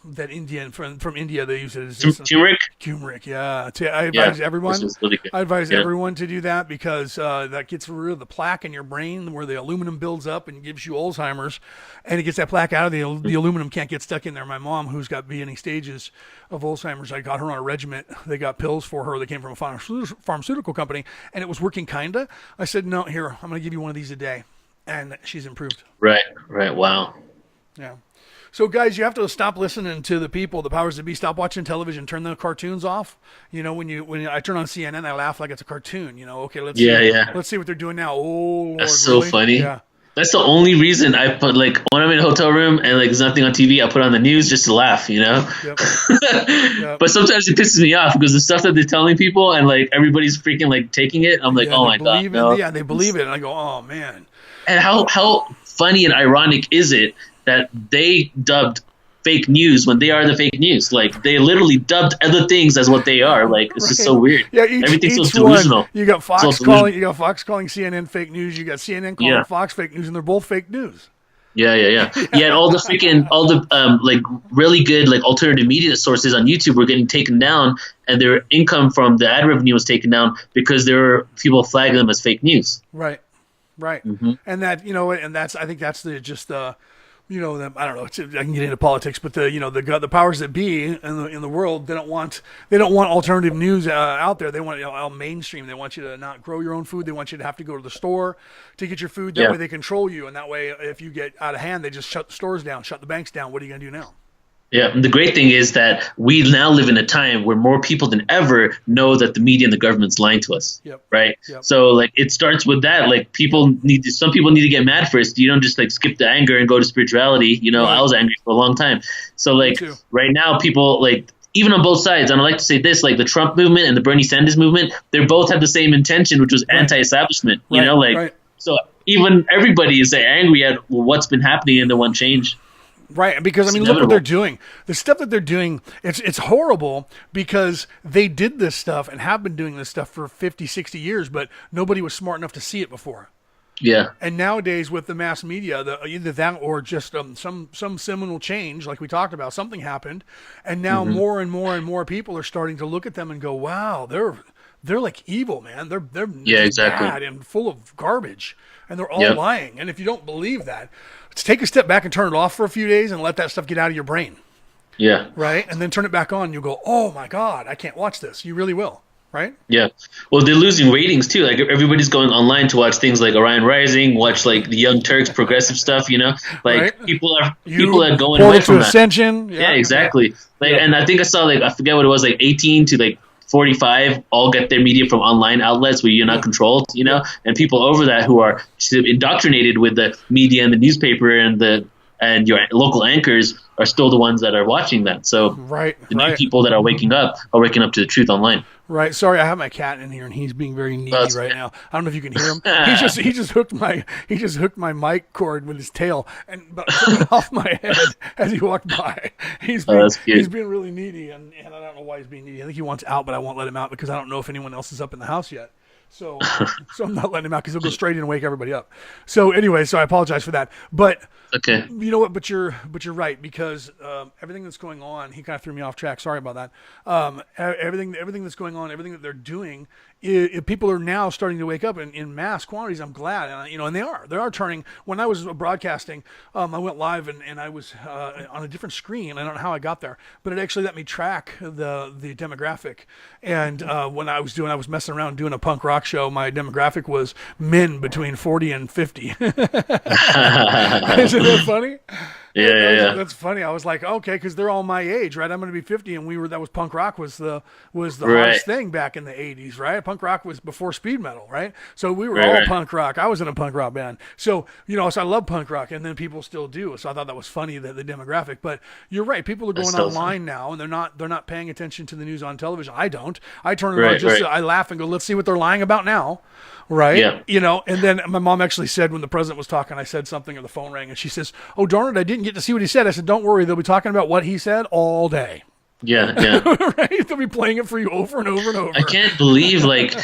That Indian from India, they use it as turmeric. Turmeric, yeah. I advise everyone. Really good. I advise everyone to do that because that gets rid of the plaque in your brain where the aluminum builds up and gives you Alzheimer's, and it gets that plaque out of the aluminum can't get stuck in there. My mom, who's got beginning stages of Alzheimer's, I got her on a regimen. They got pills for her that came from a pharmaceutical company, and it was working kinda. I said, no, here, I'm going to give you one of these a day, and she's improved. Right. Wow. Yeah. So, guys, you have to stop listening to the people, the powers that be. Stop watching television. Turn the cartoons off. When I turn on CNN, I laugh like it's a cartoon. Okay, let's see what they're doing now. Oh, Lord, that's so funny. Yeah. That's the only reason I put, like, when I'm in a hotel room and like there's nothing on TV, I put on the news just to laugh. Yep. But sometimes it pisses me off because the stuff that they're telling people and like everybody's freaking like taking it. I'm like, oh my god. No. Yeah, they believe it, and I go, oh man. And how funny and ironic is it that they dubbed fake news when they are the fake news? Like, they literally dubbed other things as what they are. Like, it's just so weird. Yeah, everything's so delusional. You got Fox calling CNN fake news. You got CNN calling Fox fake news, and they're both fake news. Yeah. Yeah, all the like really good like alternative media sources on YouTube were getting taken down, and their income from the ad revenue was taken down because there were people flagging them as fake news. Right. Mm-hmm. And that I think that's I don't know. I can get into politics, but the powers that be in the world, they don't want alternative news out there. They want mainstream. They want you to not grow your own food. They want you to have to go to the store to get your food. That way they control you, and that way if you get out of hand, they just shut the stores down, shut the banks down. What are you going to do now? Yeah, and the great thing is that we now live in a time where more people than ever know that the media and the government's lying to us. Yep. Right? Yep. So like it starts with that. Like some people need to get mad first. You don't just like skip the anger and go to spirituality. Right. I was angry for a long time. So like right now people like even on both sides, and I like to say this, like the Trump movement and the Bernie Sanders movement, they both had the same intention, which was anti-establishment. So even everybody is angry at what's been happening and they want change. Right, because look what they're doing. The stuff that they're doing, it's horrible because they did this stuff and have been doing this stuff for 50, 60 years, but nobody was smart enough to see it before. Yeah. And nowadays with the mass media, either that or just some seminal change, like we talked about, something happened, and now more and more people are starting to look at them and go, "Wow, they're like evil, man. They're bad and full of garbage, and they're all lying." And if you don't believe that, take a step back and turn it off for a few days and let that stuff get out of your brain. Yeah. Right? And then turn it back on and you'll go, oh my God, I can't watch this. You really will. Right? Yeah. Well, they're losing ratings too. Like everybody's going online to watch things like Orion Rising, watch like the Young Turks progressive stuff, Like people are going away from that. Ascension. Yeah, exactly. And I think I saw I forget what it was, like 18 to 45 all get their media from online outlets where you're not controlled, and people over that who are indoctrinated with the media and the newspaper and your local anchors are still the ones that are watching that. So the new people that are waking up to the truth online. Right. Sorry, I have my cat in here and he's being very needy right now. I don't know if you can hear him. He just hooked my mic cord with his tail and took it off my head as he walked by. He's being really needy and I don't know why he's being needy. I think he wants out, but I won't let him out because I don't know if anyone else is up in the house yet. So I'm not letting him out because he'll go straight in and wake everybody up. So anyway, I apologize for that. But okay, you know what? But you're right because everything that's going on, he kind of threw me off track. Sorry about that. Everything that's going on, everything that they're doing people are now starting to wake up in mass quantities. I'm glad, and they are turning. When I was broadcasting, I went live and I was on a different screen. I don't know how I got there, but it actually let me track the demographic. And when I was messing around doing a punk rock show, my demographic was men between 40 and 50. Isn't that funny? Yeah. That's funny. I was like, okay, because they're all my age, right? I'm going to be 50, and that was punk rock was the hottest thing back in the 80s, right? Punk rock was before speed metal, right? So we were all punk rock. I was in a punk rock band, so so I love punk rock, and then people still do. So I thought that was funny, the demographic. But you're right. People are going online now, and they're not paying attention to the news on television. I don't. I turn it on I laugh and go, let's see what they're lying about now. Right. Yeah. And then my mom actually said when the president was talking, I said something, or the phone rang, and she says, "Oh, darn it, I didn't get to see what he said." I said, "Don't worry, they'll be talking about what he said all day." Yeah. Right? They'll be playing it for you over and over and over. I can't believe like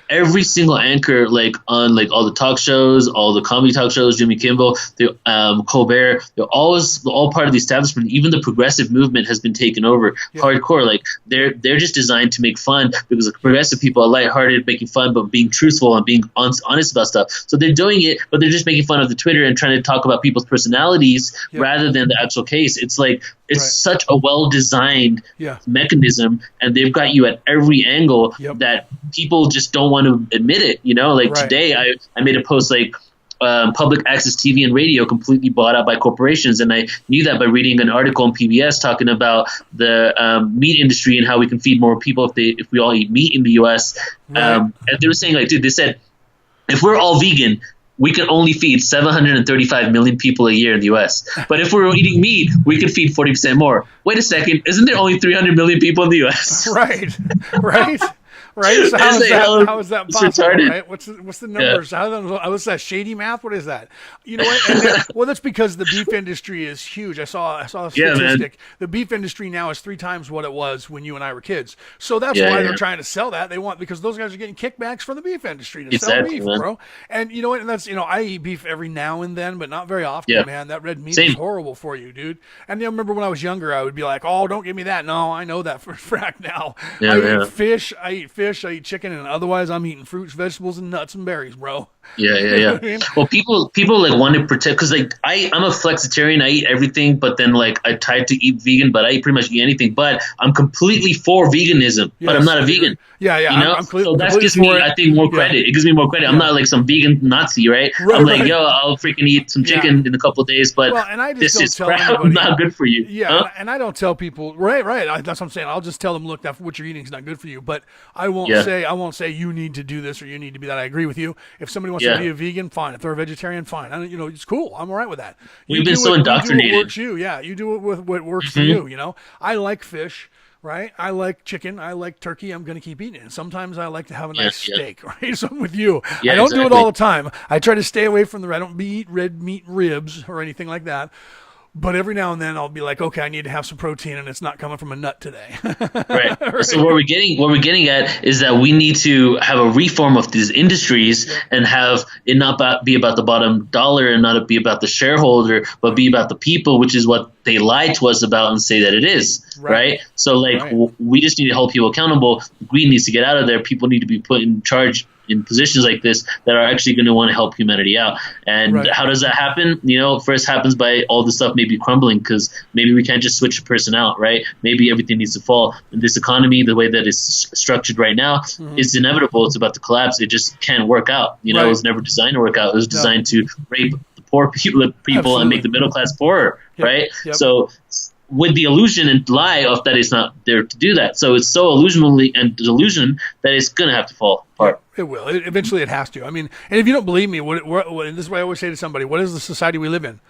every single anchor on all the talk shows, all the comedy talk shows, Jimmy Kimmel, Colbert, they're all part of the establishment. Even the progressive movement has been taken over hardcore. Like they're just designed to make fun, because the progressive people are lighthearted, making fun, but being truthful and being honest about stuff. So they're doing it, but they're just making fun of the Twitter and trying to talk about people's personalities rather than the actual case. It's like such a well-designed mechanism, and they've got you at every angle that people just don't want to admit it. Today I made a post public access TV and radio completely bought out by corporations, and I knew that by reading an article on PBS talking about the meat industry and how we can feed more people if we all eat meat in the U.S. And they were saying, they said, if we're all vegan, we can only feed 735 million people a year in the U.S. But if we were eating meat, we could feed 40% more. Wait a second, isn't there only 300 million people in the U.S.? Right. So how is that possible? Right? What's the numbers? What's that shady math? What is that? You know what? That's because the beef industry is huge. I saw a statistic. The beef industry now is 3 times what it was when you and I were kids. So that's why they're trying to sell that. They want, because those guys are getting kickbacks from the beef industry to sell beef, bro. And you know what? And that's I eat beef every now and then, but not very often, man. That red meat is horrible for you, dude. And I remember when I was younger, I would be like, "Oh, don't give me that." No, I know that for a fact now. I eat fish, I eat chicken, and otherwise I'm eating fruits, vegetables, and nuts and berries, bro. Yeah. Well, people want to protect, because I'm a flexitarian. I eat everything, but then I tried to eat vegan, but I pretty much eat anything. But I'm completely for veganism, but I'm not a vegan. I'm so that gives me, I think, more credit. It gives me more credit. I'm not some vegan Nazi, right? I'm I'll freaking eat some chicken in a couple of days, but this is crap. Not good for you. And I don't tell people, right. That's what I'm saying. I'll just tell them, look, what you're eating is not good for you. But I won't say you need to do this or you need to be that. I agree with you. If somebody wants to be a vegan, fine. If they're a vegetarian, fine. It's cool. I'm all right with that. We've been so indoctrinated. You do what works you. Yeah, you do it with what works for you. I like fish. Right, I like chicken. I like turkey. I'm going to keep eating it. Sometimes I like to have a nice steak. Right, so I'm with you. I don't do it all the time. I try to stay away from I don't eat red meat ribs or anything like that. But every now and then I'll be like, okay, I need to have some protein, and it's not coming from a nut today. Right. So what we're getting at is that we need to have a reform of these industries and have it not be about the bottom dollar and not be about the shareholder, but be about the people, which is what they lie to us about and say that it is. Right. So we just need to hold people accountable. Greed needs to get out of there. People need to be put in charge in positions like this that are actually going to want to help humanity out. And how does that happen? First happens by all the stuff maybe crumbling, because maybe we can't just switch a person out, right? Maybe everything needs to fall. And this economy, the way that it's structured right now, is inevitable. It's about to collapse. It just can't work out. It was never designed to work out. It was designed to rape the poor people and make the middle class poorer, right? So with the illusion and lie of that it's not there to do that. So it's so illusionally and delusion that it's going to have to fall apart. It will. Eventually it has to. I mean, and if you don't believe me, what this is what I always say to somebody, what is the society we live in?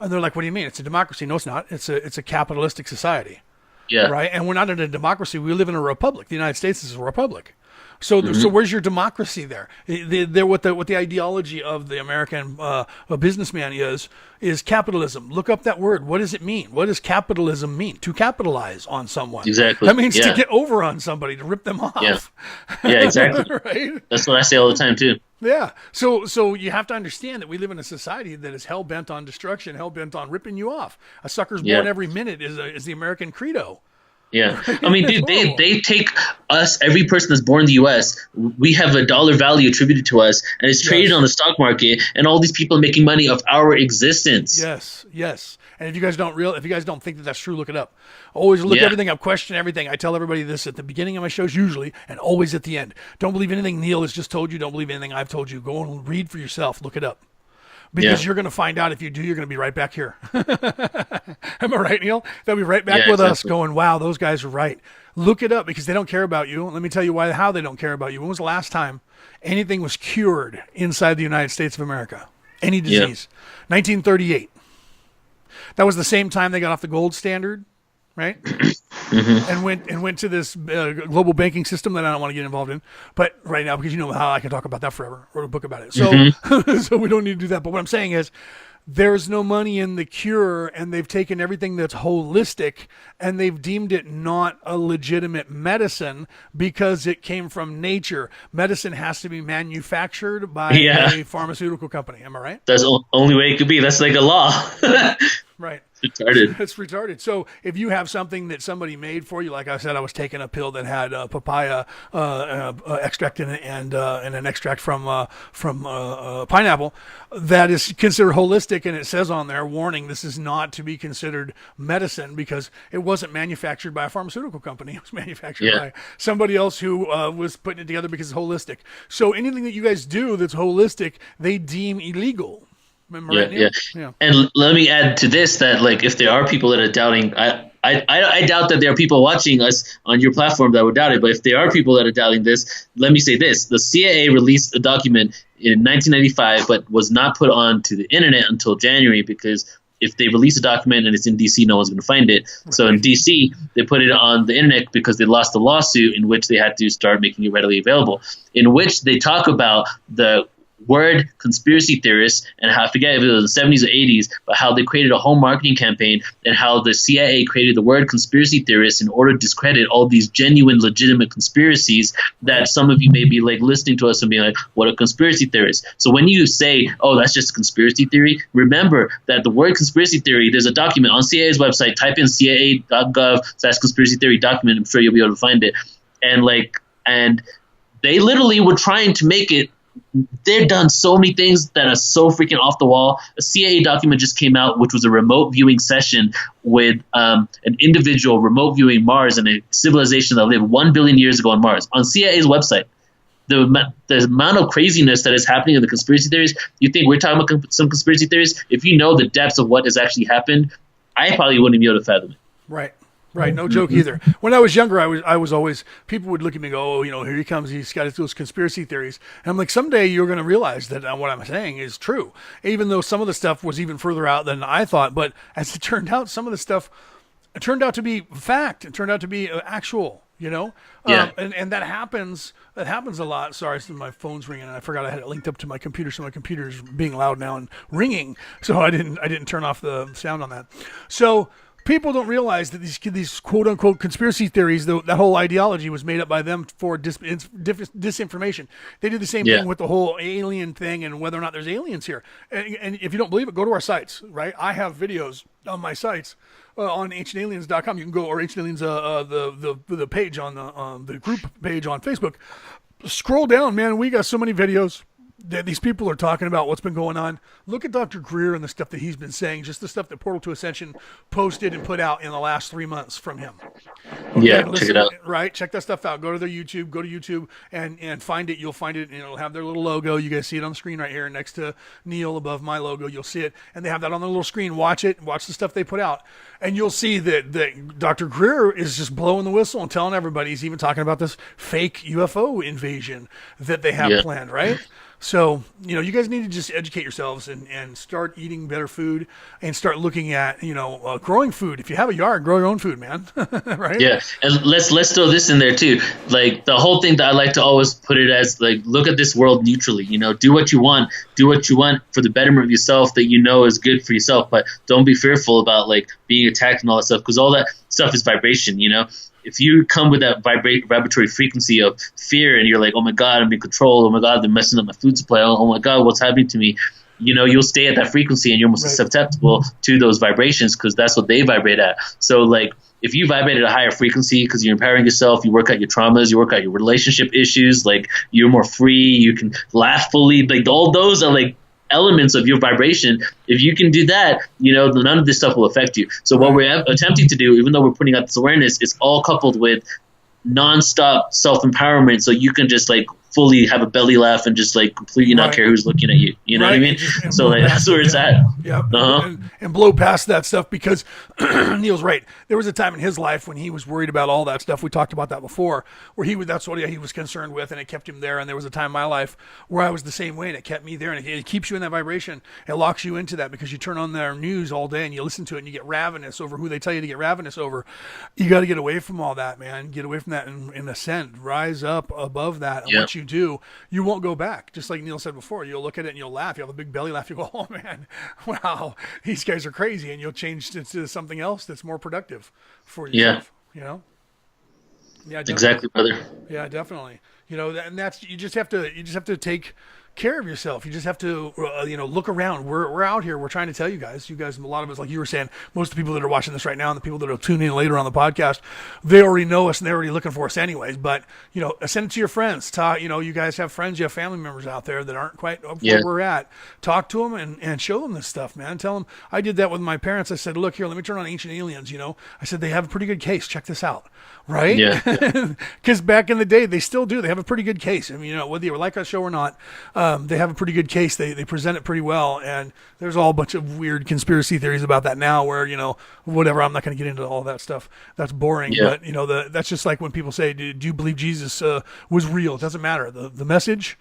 And they're like, what do you mean? It's a democracy. No, it's not. It's a capitalistic society. Yeah. Right? And we're not in a democracy. We live in a republic. The United States is a republic. So, so where's your democracy there? What the ideology of the American businessman is capitalism. Look up that word. What does it mean? What does capitalism mean? To capitalize on someone. Exactly. That means to get over on somebody, to rip them off. Yeah, exactly. Right? That's what I say all the time too. Yeah. So you have to understand that we live in a society that is hell bent on destruction, hell bent on ripping you off. A sucker's born every minute is the American credo. Yeah. I mean, dude, horrible. they take us, every person that's born in the U.S., we have a dollar value attributed to us, and it's traded Yes. on the stock market, and all these people are making money off our existence. Yes, yes. And if you guys don't think that that's true, look it up. Always look Yeah. everything up, question everything. I tell everybody this at the beginning of my shows usually, and always at the end. Don't believe anything Neil has just told you. Don't believe anything I've told you. Go and read for yourself. Look it up. Because Yeah. you're going to find out if you do, you're going to be right back here. Am I right, Neil? They'll be right back Yeah, with us exactly. going, wow, those guys are right. Look it up because they don't care about you. Let me tell you how they don't care about you. When was the last time anything was cured inside the United States of America? Any Yeah. disease? 1938. That was the same time they got off the gold standard, right? and went to this global banking system that I don't want to get involved in, but right now because you know how I can talk about that forever. Wrote a book about it, so so we don't need to do that. But what I'm saying is, there's no money in the cure, and they've taken everything that's holistic and they've deemed it not a legitimate medicine because it came from nature. Medicine has to be manufactured by Yeah. a pharmaceutical company. Am I right? That's the only way it could be. That's like a law. Right. Retarded. It's retarded. So if you have something that somebody made for you, like I said, I was taking a pill that had papaya extract in it and an extract from pineapple that is considered holistic, and it says on there, warning, this is not to be considered medicine because it wasn't manufactured by a pharmaceutical company. It was manufactured Yeah. by somebody else who was putting it together because it's holistic. So anything that you guys do that's holistic, they deem illegal. Remember Yeah, right, Neil? yeah. And let me add to this that, like, if there are people that are doubting, I doubt that there are people watching us on your platform that would doubt it. But if there are people that are doubting this, let me say this: the CIA released a document in 1995, but was not put onto the internet until January because if they release a document and it's in DC, no one's going to find it. So in DC, they put it on the internet because they lost a lawsuit in which they had to start making it readily available, in which they talk about the word conspiracy theorists and how, I forget if it was the 70s or 80s, but how they created a whole marketing campaign and how the CIA created the word conspiracy theorists in order to discredit all these genuine, legitimate conspiracies that some of you may be like listening to us and being like, what a conspiracy theorist. So when you say, oh, that's just a conspiracy theory, remember that the word conspiracy theory, there's a document on CIA's website, type in cia.gov/conspiracy theory document, I'm sure you'll be able to find it. And they literally were trying to make it. They've done so many things that are so freaking off the wall. A CIA document just came out, which was a remote viewing session with an individual remote viewing Mars and a civilization that lived 1 billion years ago on Mars on CIA's website. The amount of craziness that is happening in the conspiracy theories, you think we're talking about some conspiracy theories? If you know the depths of what has actually happened, I probably wouldn't be able to fathom it. Right. Right, no joke either. When I was younger, I was always, people would look at me and go, oh, you know, here he comes, he's got those conspiracy theories. And I'm like, someday you're going to realize that what I'm saying is true, even though some of the stuff was even further out than I thought. But as it turned out, some of the stuff turned out to be fact. It turned out to be actual, you know? Yeah. And that happens a lot. Sorry, my phone's ringing, and I forgot I had it linked up to my computer, so my computer's being loud now and ringing. So I didn't turn off the sound on that. So people don't realize that these quote unquote conspiracy theories, that whole ideology was made up by them for disinformation. They did the same thing with the whole alien thing and whether or not there's aliens here. And if you don't believe it, go to our sites, right? I have videos on my sites on ancientaliens.com. You can go, or Ancient Aliens, the page on the group page on Facebook. Scroll down, man. We got so many videos that these people are talking about what's been going on. Look at Dr. Greer and the stuff that he's been saying, just the stuff that Portal to Ascension posted and put out in the last 3 months from him. Okay, Yeah, check it out. Right, check that stuff out. Go to their YouTube, and find it. You'll find it, and it'll have their little logo. You guys see it on the screen right here next to Neil above my logo. You'll see it, and they have that on their little screen. Watch it, watch the stuff they put out, and you'll see that Dr. Greer is just blowing the whistle and telling everybody. He's even talking about this fake UFO invasion that they have planned, right? So, you know, you guys need to just educate yourselves and start eating better food and start looking at, growing food. If you have a yard, grow your own food, man. Right? Yeah, and let's throw this in there too. Like the whole thing that I like to always put it as, like, look at this world neutrally. You know, do what you want for the betterment of yourself that you know is good for yourself. But don't be fearful about like being attacked and all that stuff, because all that stuff is vibration. You know, if you come with that vibratory frequency of fear and you're like, oh my God, I'm in control. Oh my God, they're messing up my food supply. Oh my God, what's happening to me? You know, you'll stay at that frequency and you're almost susceptible to those vibrations because that's what they vibrate at. So like, if you vibrate at a higher frequency because you're empowering yourself, you work out your traumas, you work out your relationship issues, like you're more free, you can laugh fully, like all those are like elements of your vibration. If you can do that, none of this stuff will affect you. So what we're attempting to do, even though we're putting out this awareness, is all coupled with nonstop self-empowerment, so you can just like fully have a belly laugh and just like completely not care who's looking at you. You know what I mean? So like, that's where it's at. Yeah. And blow past that stuff, because Neil's right. There was a time in his life when he was worried about all that stuff. We talked about that before, where that's what he was concerned with, and it kept him there. And there was a time in my life where I was the same way, and it kept me there. And it keeps you in that vibration. It locks you into that, because you turn on their news all day and you listen to it and you get ravenous over who they tell you to get ravenous over. You got to get away from all that, man. Get away from that and ascend. Rise up above that. And what you do, you won't go back. Just like Neil said before, you'll look at it and you'll laugh. You'll have a big belly laugh. You go, oh man, wow, these guys are crazy. And you'll change to something else that's more productive for yourself. Yeah, definitely. Exactly, brother. Yeah, definitely. And that's, you just have to take care of yourself. You just have to, look around. We're out here. We're trying to tell you guys, a lot of us, like you were saying, most of the people that are watching this right now and the people that will tune in later on the podcast, they already know us and they're already looking for us anyways. But, send it to your friends. You guys have friends, you have family members out there that aren't quite up where we're at. Talk to them and show them this stuff, man. Tell them. I did that with my parents. I said, look here, let me turn on Ancient Aliens. I said, they have a pretty good case. Check this out. Right? Yeah. Because back in the day, they still do. They have a pretty good case. I mean, whether you like our show or not, they have a pretty good case. They present it pretty well. And there's all a bunch of weird conspiracy theories about that now where, whatever, I'm not going to get into all that stuff. That's boring. Yeah. But, that's just like when people say, do you believe Jesus was real? It doesn't matter. The message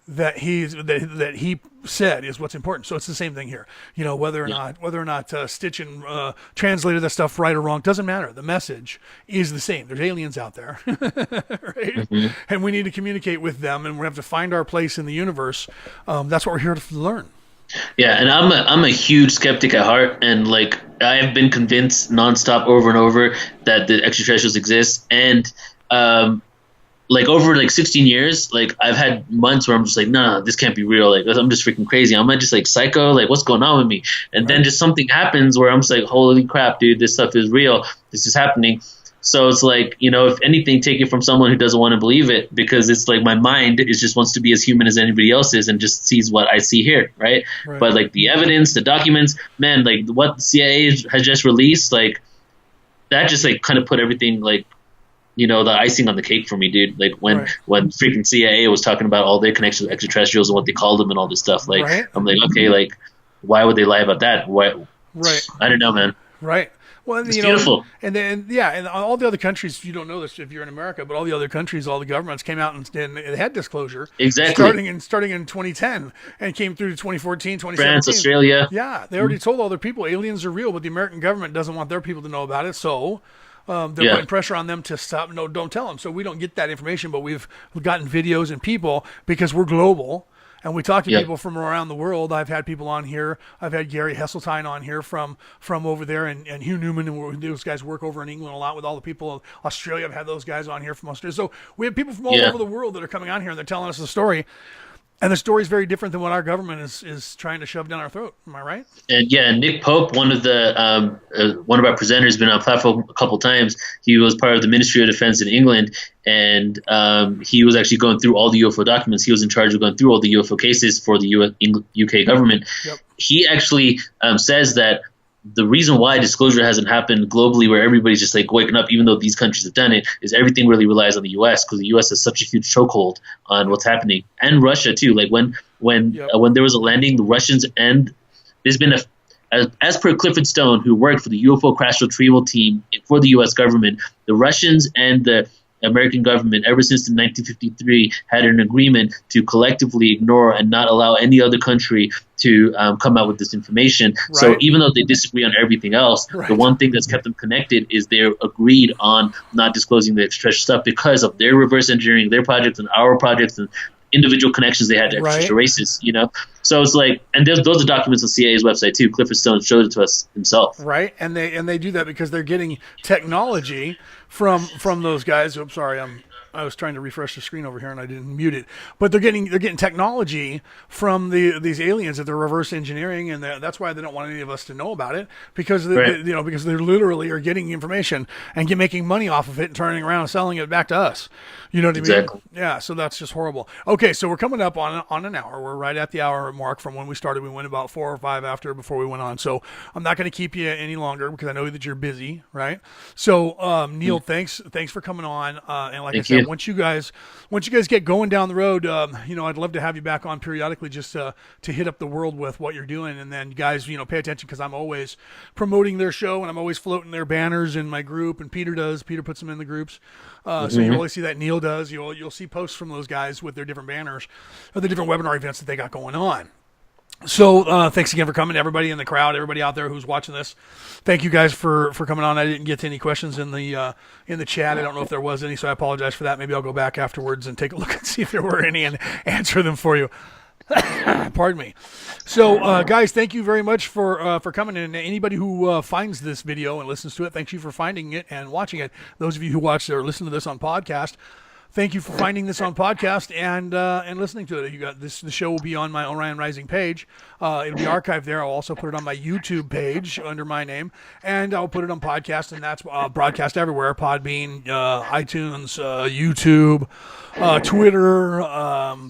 that he said is what's important. So it's the same thing here. Whether or not Stitchin translated that stuff right or wrong doesn't matter. The message is the same. There's aliens out there, right? Mm-hmm. And we need to communicate with them, and we have to find our place in the universe. That's what we're here to learn. Yeah, and I'm a huge skeptic at heart, and like I have been convinced nonstop over and over that the extraterrestrials exist, and like over like 16 years, like I've had months where I'm just like, nah, this can't be real. Like I'm just freaking crazy. Am I just like psycho? Like what's going on with me? And then just something happens where I'm just like, holy crap, dude, this stuff is real. This is happening. So it's like, if anything, take it from someone who doesn't want to believe it, because it's like my mind is just wants to be as human as anybody else is and just sees what I see here, right? But like the evidence, the documents, man, like what the CIA has just released, like that just like kind of put everything like, the icing on the cake for me, dude. Like when freaking CIA was talking about all their connections with extraterrestrials and what they called them and all this stuff. Like I'm like, okay, like why would they lie about that? Why? Right. I don't know, man. Right. Well, it's beautiful. And then and all the other countries, you don't know this if you're in America, but all the other countries, all the governments came out and they had disclosure. Exactly. Starting in 2010 and came through to 2014, 2017. France, Australia. Yeah, they already told all their people aliens are real, but the American government doesn't want their people to know about it, so they're putting pressure on them to stop. No, don't tell them. So we don't get that information, but we've gotten videos and people, because we're global. And we talk to people from around the world. I've had people on here. I've had Gary Hesseltine on here from over there, and Hugh Newman, and those guys work over in England a lot with all the people of Australia. I've had those guys on here from Australia. So we have people from all over the world that are coming on here, and they're telling us the story. And the story is very different than what our government is trying to shove down our throat. Am I right? And Nick Pope, one of our presenters, been on platform a couple times. He was part of the Ministry of Defense in England, and he was actually going through all the UFO documents. He was in charge of going through all the UFO cases for the UK government. Yep. He actually says that the reason why disclosure hasn't happened globally, where everybody's just like waking up, even though these countries have done it, is everything really relies on the U.S. because the U.S. has such a huge chokehold on what's happening, and Russia too. Like when there was a landing, the Russians, and there's been as per Clifford Stone, who worked for the UFO crash retrieval team for the U.S. government, the Russians and the American government, ever since 1953, had an agreement to collectively ignore and not allow any other country to come out with this information. Right. So even though they disagree on everything else, the one thing that's kept them connected is they're agreed on not disclosing the extraterrestrial stuff because of their reverse engineering, their projects and our projects and individual connections they had to extraterrestrial races, So it's like, and those are documents on CIA's website too. Clifford Stone showed it to us himself. Right, and they do that because they're getting technology from those guys. Oops, sorry, I'm I was trying to refresh the screen over here and I didn't mute it. But they're getting technology from these aliens that they're reverse engineering, and that's why they don't want any of us to know about it, because because they literally are getting information and making money off of it and turning around and selling it back to us. You know what I mean? Exactly. Yeah. So that's just horrible. Okay, so we're coming up on an hour. We're right at the hour mark from when we started. We went about 4 or 5 after before we went on. So I'm not going to keep you any longer because I know that you're busy, right? So Neil, thanks for coming on. And like I said, once you guys get going down the road, I'd love to have you back on periodically just to hit up the world with what you're doing. And then you guys, pay attention because I'm always promoting their show and I'm always floating their banners in my group. And Peter puts them in the groups. So you'll always see that. Neil does. You'll see posts from those guys with their different banners of the different webinar events that they got going on. So thanks again for coming, everybody in the crowd, everybody out there who's watching this. Thank you guys for coming on. I didn't get to any questions in the chat. I don't know if there was any, so I apologize for that. Maybe I'll go back afterwards and take a look and see if there were any and answer them for you. Pardon me. So, guys, thank you very much for coming. And anybody who finds this video and listens to it, thank you for finding it and watching it. Those of you who watch or listen to this on podcast, thank you for finding this on podcast and listening to it. You got this. The show will be on my Orion Rising page. It'll be archived there. I'll also put it on my YouTube page under my name, and I'll put it on podcast, and that's broadcast everywhere: Podbean, iTunes, YouTube, Twitter,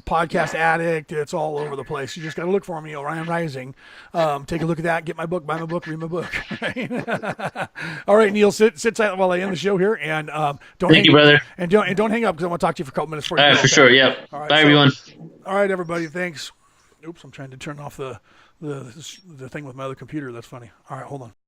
Podcast Addict. It's all over the place. You just got to look for me, Orion Rising. Take a look at that. Get my book. Buy my book. Read my book. Right? All right, Neil, sit silent while I end the show here, and Thank you, brother. And don't hang up because I want to talk to you for a couple minutes. All right, for sure. Yep. Right, bye, everyone. All right, everybody. Thanks. Oops, I'm trying to turn off the thing with my other computer. That's funny. All right, hold on.